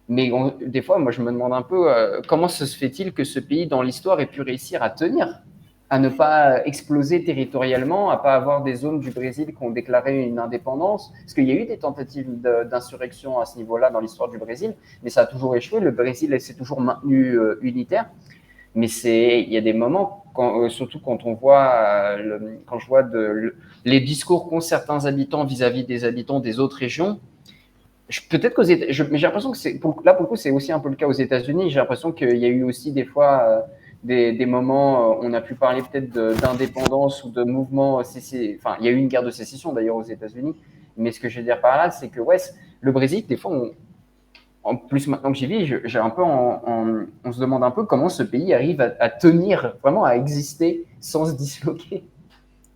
Mais des fois, moi, je me demande un peu comment se fait-il que ce pays, dans l'histoire, ait pu réussir à tenir, à ne pas exploser territorialement, à ne pas avoir des zones du Brésil qui ont déclaré une indépendance. Parce qu'il y a eu des tentatives d'insurrection à ce niveau-là dans l'histoire du Brésil, mais ça a toujours échoué. Le Brésil s'est toujours maintenu unitaire. Mais il y a des moments, surtout quand quand je vois les discours qu'ont certains habitants vis-à-vis des habitants des autres régions. Peut-être mais j'ai l'impression que là pour le coup c'est aussi un peu le cas aux États-Unis. J'ai l'impression qu'il y a eu aussi des fois des moments, on a pu parler peut-être d'indépendance ou de mouvement Enfin, il y a eu une guerre de sécession d'ailleurs aux États-Unis. Mais ce que je veux dire par là, c'est que le Brésil, des fois, en plus maintenant que j'y vis, j'ai un peu on se demande un peu comment ce pays arrive à tenir, vraiment à exister sans se disloquer.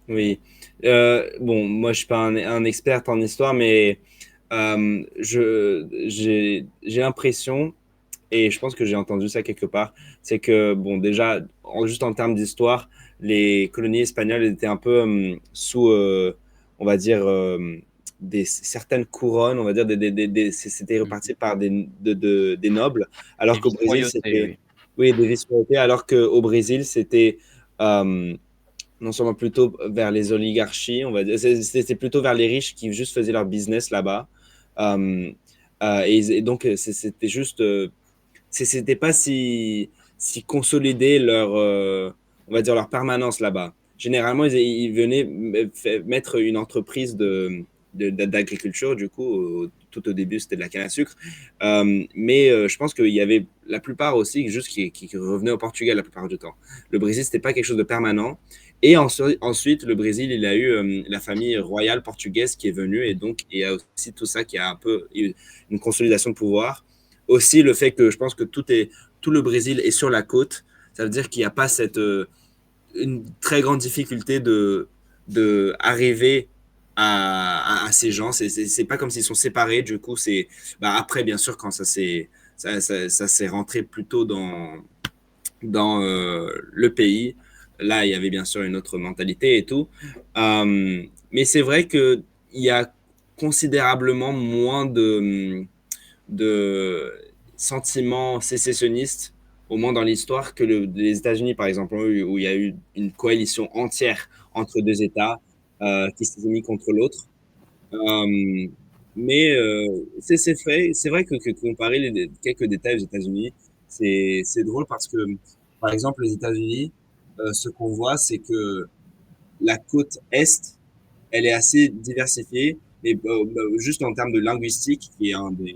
Oui. Bon, moi, je suis pas un expert en histoire, mais j'ai l'impression, et je pense que j'ai entendu ça quelque part, c'est que, bon, déjà, juste en termes d'histoire, les colonies espagnoles étaient un peu sous, on va dire, certaines couronnes, on va dire, c'était reparti par des nobles, alors Les qu'au Brésil, vice-royautés, c'était, oui. oui, des vice-royautés, alors qu'au Brésil, c'était euh, non seulement plutôt vers les oligarchies, on va dire, c'était plutôt vers les riches qui juste faisaient leur business là-bas. Euh, et donc, c'était juste, c'était pas si consolidé leur, on va dire, leur permanence là-bas. Généralement, ils venaient mettre une entreprise d'agriculture, du coup, tout au début, c'était de la canne à sucre. Mais je pense qu'il y avait la plupart aussi juste qui revenaient au Portugal la plupart du temps. Le Brésil, c'était pas quelque chose de permanent. Et ensuite, le Brésil, il a eu la famille royale portugaise qui est venue, et donc il y a aussi tout ça qui a un peu une consolidation de pouvoir. Aussi, le fait que je pense que tout le Brésil est sur la côte, ça veut dire qu'il n'y a pas une très grande difficulté de arriver à ces gens. C'est pas comme s'ils sont séparés. Du coup, après, bien sûr, quand ça s'est rentré plutôt dans le pays, là, il y avait bien sûr une autre mentalité et tout. Mais c'est vrai qu'il y a considérablement moins de sentiments sécessionnistes, au moins dans l'histoire, que les États-Unis, par exemple, où il y a eu une coalition entière entre deux États qui s'est mis contre l'autre. Euh, mais c'est vrai que comparer quelques détails aux États-Unis, c'est drôle parce que, par exemple, les États-Unis, ce qu'on voit, c'est que la côte Est, elle est assez diversifiée, mais juste en termes de linguistique, qui est on va dire,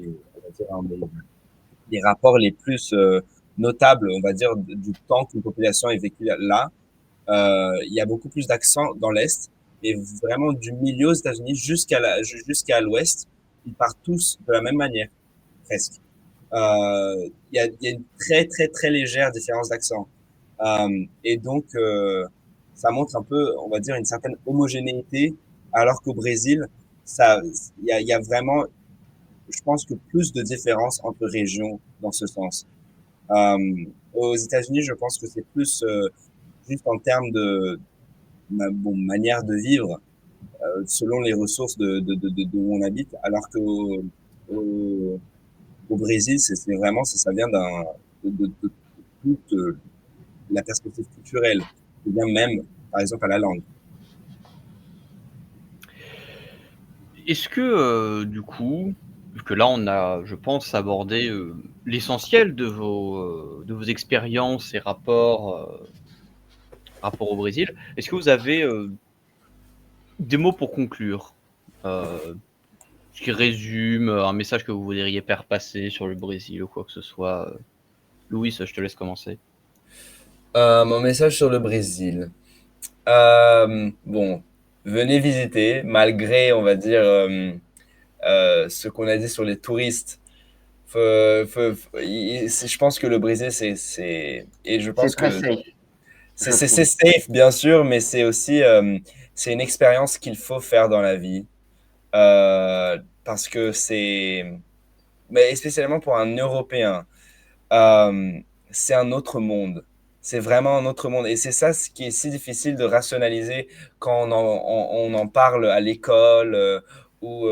des rapports les plus notables, on va dire, du temps qu'une population est vécue là. Il y a beaucoup plus d'accent dans l'Est, mais vraiment du milieu aux États-Unis jusqu'à l'Ouest, ils partent tous de la même manière, presque. Il y a une très, très, très légère différence d'accent. Et donc, ça montre un peu, on va dire, une certaine homogénéité, alors qu'au Brésil, il y a vraiment, je pense que plus de différences entre régions dans ce sens. Aux États-Unis, je pense que c'est plus juste en termes manière de vivre selon les ressources de où on habite, alors que au Brésil, c'est vraiment, ça vient de toute la perspective culturelle, ou bien même, par exemple, à la langue. Est-ce que, du coup, vu que là on a, je pense, abordé, l'essentiel de vos expériences et rapports au Brésil, est-ce que vous avez, des mots pour conclure? Heu, qui résument, un message que vous voudriez faire passer sur le Brésil ou quoi que ce soit, Louis, je te laisse commencer. Mon message sur le Brésil. Bon, venez visiter, malgré, on va dire, ce qu'on a dit sur les touristes. Je pense que le Brésil, et je C'est pense très que safe, je c'est trouve. safe, bien sûr, mais c'est aussi, c'est une expérience qu'il faut faire dans la vie. Parce que mais spécialement pour un Européen, euh, c'est un autre monde. C'est vraiment un autre monde. Et c'est ça ce qui est si difficile de rationaliser quand on en parle à l'école ou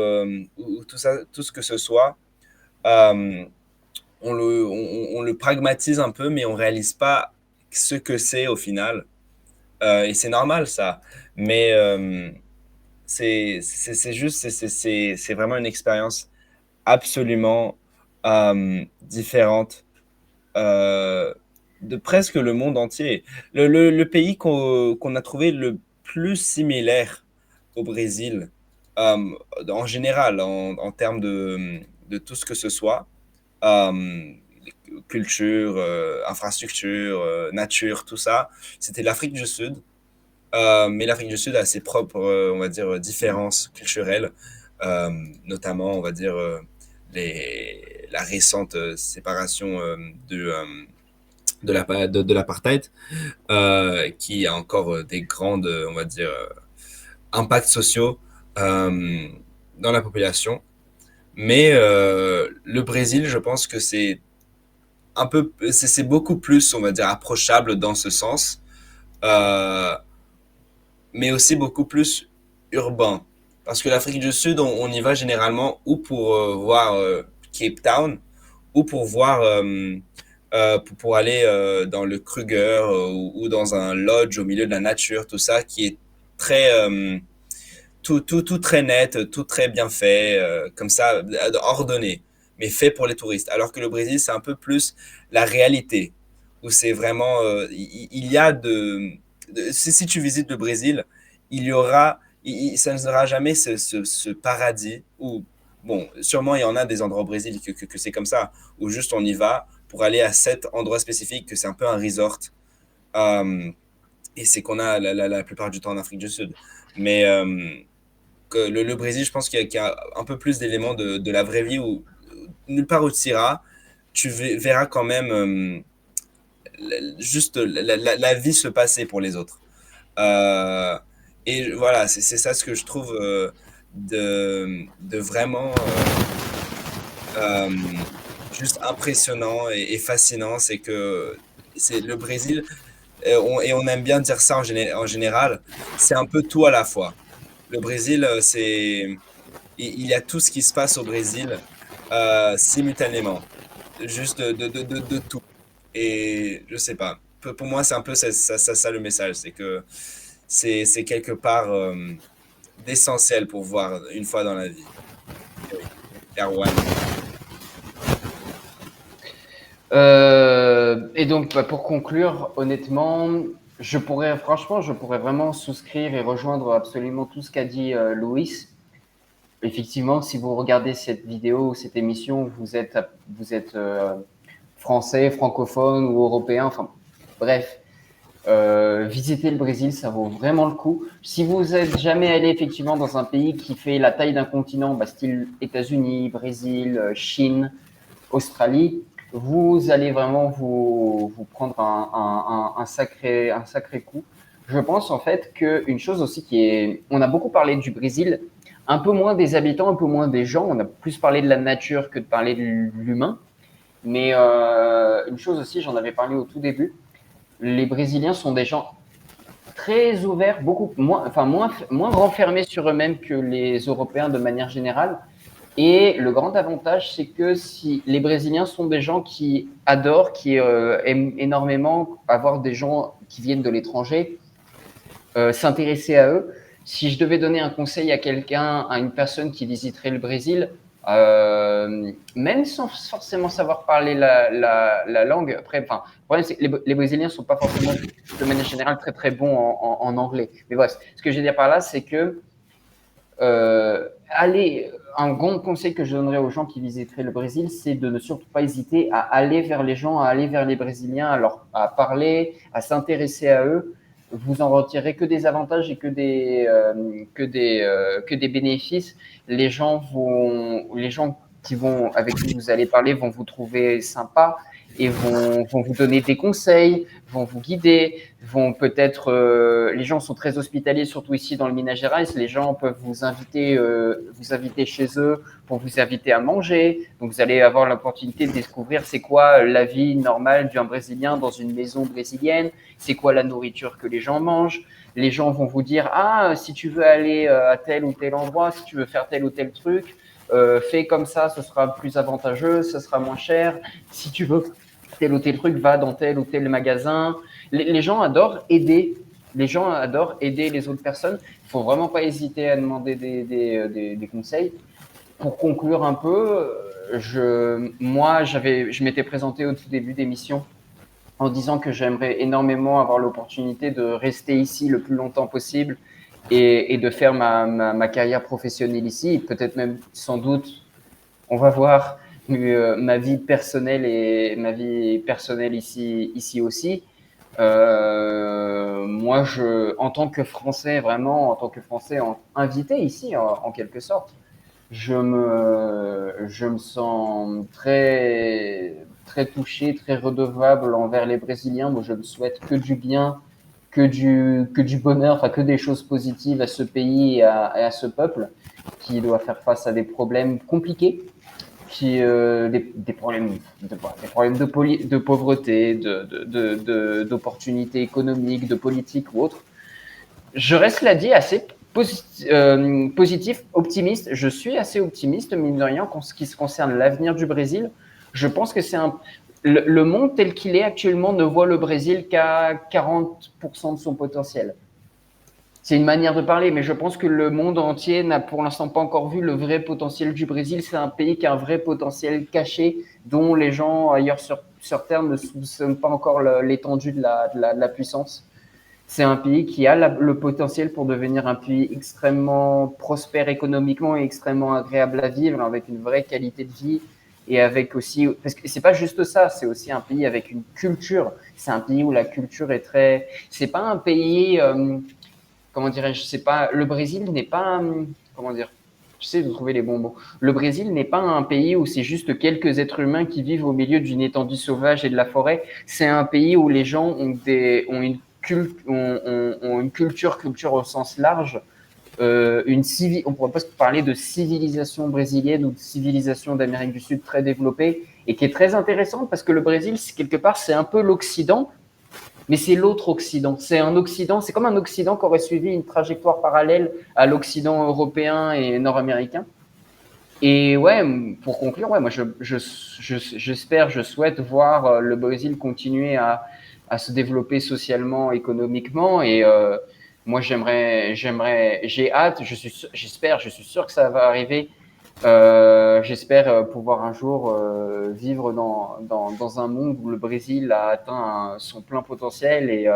tout ça, tout ce que ce soit. Euh, on le pragmatise un peu, mais on réalise pas ce que c'est au final. Et c'est normal ça. Mais c'est juste, c'est vraiment une expérience absolument différente euh, de presque le monde entier. Le pays qu'on a trouvé le plus similaire au Brésil, euh, en général, en termes de tout ce que ce soit, euh, culture, infrastructure, nature, tout ça, c'était l'Afrique du Sud. Mais l'Afrique du Sud a ses propres, on va dire, différences culturelles, euh, notamment, on va dire, la récente séparation de l'apartheid, qui a encore des grandes, on va dire, impacts sociaux euh, dans la population. Mais le Brésil, je pense que c'est beaucoup plus, on va dire, approchable dans ce sens. Euh, mais aussi beaucoup plus urbain. Parce que l'Afrique du Sud, on y va généralement ou pour voir Cape Town, ou pour voir, pour aller dans le Kruger ou dans un lodge au milieu de la nature, tout ça, qui est très, tout très net, tout très bien fait, comme ça, ordonné, mais fait pour les touristes. Alors que le Brésil, c'est un peu plus la réalité, où c'est vraiment, il y a si tu visites le Brésil, il y aura, ça ne sera jamais ce paradis où, bon, sûrement il y en a des endroits au Brésil que c'est comme ça, où juste on y va pour aller à cet endroit spécifique, que c'est un peu un resort. Euh, et c'est qu'on a la plupart du temps en Afrique du Sud. Mais que le Brésil, je pense qu'il y a un peu plus d'éléments de la vraie vie où nulle part où tu iras, tu verras quand même juste la vie se passer pour les autres. Euh, et voilà, c'est ça ce que je trouve de vraiment euh, juste impressionnant et fascinant, c'est que c'est le Brésil, et on aime bien dire ça en général, c'est un peu tout à la fois. Le Brésil, il y a tout ce qui se passe au Brésil simultanément, juste de tout. Et je sais pas, pour moi, c'est un peu ça le message, c'est que c'est quelque part d'essentiel pour voir une fois dans la vie. Et oui, Erwan. Et donc, bah, pour conclure, honnêtement, je pourrais vraiment souscrire et rejoindre absolument tout ce qu'a dit Louis. Effectivement, si vous regardez cette vidéo ou cette émission, vous êtes français, francophone ou européen, enfin bref, visiter le Brésil, ça vaut vraiment le coup. Si vous êtes jamais allé effectivement dans un pays qui fait la taille d'un continent, bah, style États-Unis, Brésil, Chine, Australie, vous allez vraiment vous prendre un sacré coup. Je pense en fait qu'une chose aussi on a beaucoup parlé du Brésil, un peu moins des habitants, un peu moins des gens, on a plus parlé de la nature que de parler de l'humain. Mais une chose aussi, j'en avais parlé au tout début, les Brésiliens sont des gens très ouverts, beaucoup moins renfermés sur eux-mêmes que les Européens de manière générale. Et le grand avantage, c'est que si les Brésiliens sont des gens qui adorent, qui aiment énormément avoir des gens qui viennent de l'étranger, s'intéresser à eux. Si je devais donner un conseil à quelqu'un, à une personne qui visiterait le Brésil, même sans forcément savoir parler la langue, après, enfin, le problème, c'est que les Brésiliens ne sont pas forcément, de manière générale, très très bons en anglais. Mais voilà, ce que je veux dire par là, c'est que un grand conseil que je donnerais aux gens qui visiteraient le Brésil, c'est de ne surtout pas hésiter à aller vers les gens, à aller vers les Brésiliens, à parler, à s'intéresser à eux. Vous en retirerez que des avantages et que des bénéfices. Les gens avec qui vous allez parler vont vous trouver sympa et vont vous donner des conseils, vont vous guider, vont peut-être. Les gens sont très hospitaliers, surtout ici dans le Minas Gerais. Les gens peuvent vous inviter chez eux pour vous inviter à manger. Donc vous allez avoir l'opportunité de découvrir c'est quoi la vie normale d'un Brésilien dans une maison brésilienne, c'est quoi la nourriture que les gens mangent. Les gens vont vous dire si tu veux aller à tel ou tel endroit, si tu veux faire tel ou tel truc, fais comme ça, ce sera plus avantageux, ce sera moins cher. Si tu veux tel ou tel truc, va dans tel ou tel magasin. Les gens adorent aider. Les gens adorent aider les autres personnes. Il ne faut vraiment pas hésiter à demander des conseils. Pour conclure un peu, je m'étais présenté au tout début d'émission en disant que j'aimerais énormément avoir l'opportunité de rester ici le plus longtemps possible et de faire ma carrière professionnelle ici. Peut-être même, sans doute, on va voir ma vie personnelle ici aussi. Moi, en tant que Français, vraiment, en tant que Français invité ici, en quelque sorte, je me sens très, très touché, très redevable envers les Brésiliens. Moi, je me souhaite que du bien, que du bonheur, enfin, que des choses positives à ce pays et à ce peuple qui doit faire face à des problèmes compliqués, des problèmes de pauvreté, d'opportunités économiques, de politique ou autres. Je reste là dit assez positif, optimiste. Je suis assez optimiste, mine de rien, en ce qui se concerne l'avenir du Brésil. Je pense que le monde tel qu'il est actuellement ne voit le Brésil qu'à 40% de son potentiel. C'est une manière de parler, mais je pense que le monde entier n'a pour l'instant pas encore vu le vrai potentiel du Brésil. C'est un pays qui a un vrai potentiel caché dont les gens ailleurs sur Terre ne soupçonnent pas encore l'étendue de la puissance. C'est un pays qui a le potentiel pour devenir un pays extrêmement prospère économiquement et extrêmement agréable à vivre, avec une vraie qualité de vie et avec aussi, parce que c'est pas juste ça, c'est aussi un pays avec une culture. C'est un pays où la culture est très, c'est pas un pays, comment dirais-je, c'est pas, le Brésil n'est pas, comment dire, j'essaie de trouver les bons mots. Le Brésil n'est pas un pays où c'est juste quelques êtres humains qui vivent au milieu d'une étendue sauvage et de la forêt. C'est un pays où les gens ont une culture au sens large, on pourrait presque parler de civilisation brésilienne ou de civilisation d'Amérique du Sud très développée et qui est très intéressante parce que le Brésil, quelque part, c'est un peu l'Occident, mais c'est l'autre Occident. C'est comme un Occident qui aurait suivi une trajectoire parallèle à l'Occident européen et nord-américain. Et ouais, pour conclure, ouais, moi j'espère, je souhaite voir le Brésil continuer à se développer socialement, économiquement. Et moi j'ai hâte, j'espère, je suis sûr que ça va arriver. J'espère pouvoir un jour vivre dans un monde où le Brésil a atteint son plein potentiel et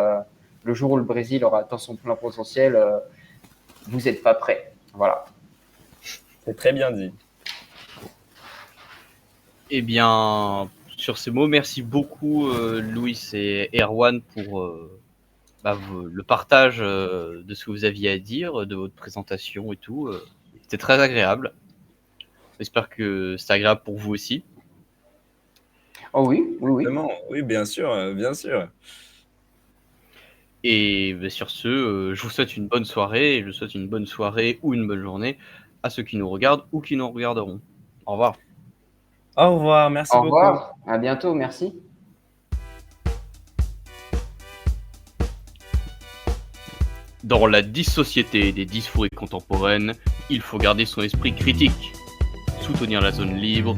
le jour où le Brésil aura atteint son plein potentiel, vous n'êtes pas prêts. Voilà. C'est très bien dit. Eh bien, sur ces mots, merci beaucoup Louis et Erwan pour le partage de ce que vous aviez à dire, de votre présentation et tout. C'était très agréable. J'espère que c'est agréable pour vous aussi. Oh oui. Vraiment, oui, bien sûr, bien sûr. Et sur ce, je vous souhaite une bonne soirée, et je souhaite une bonne soirée ou une bonne journée à ceux qui nous regardent ou qui nous regarderont. Au revoir. Au revoir, merci beaucoup. Au revoir, à bientôt, merci. Dans la 10 société des 10 fourrés contemporaines, il faut garder son esprit critique. soutenir la zone libre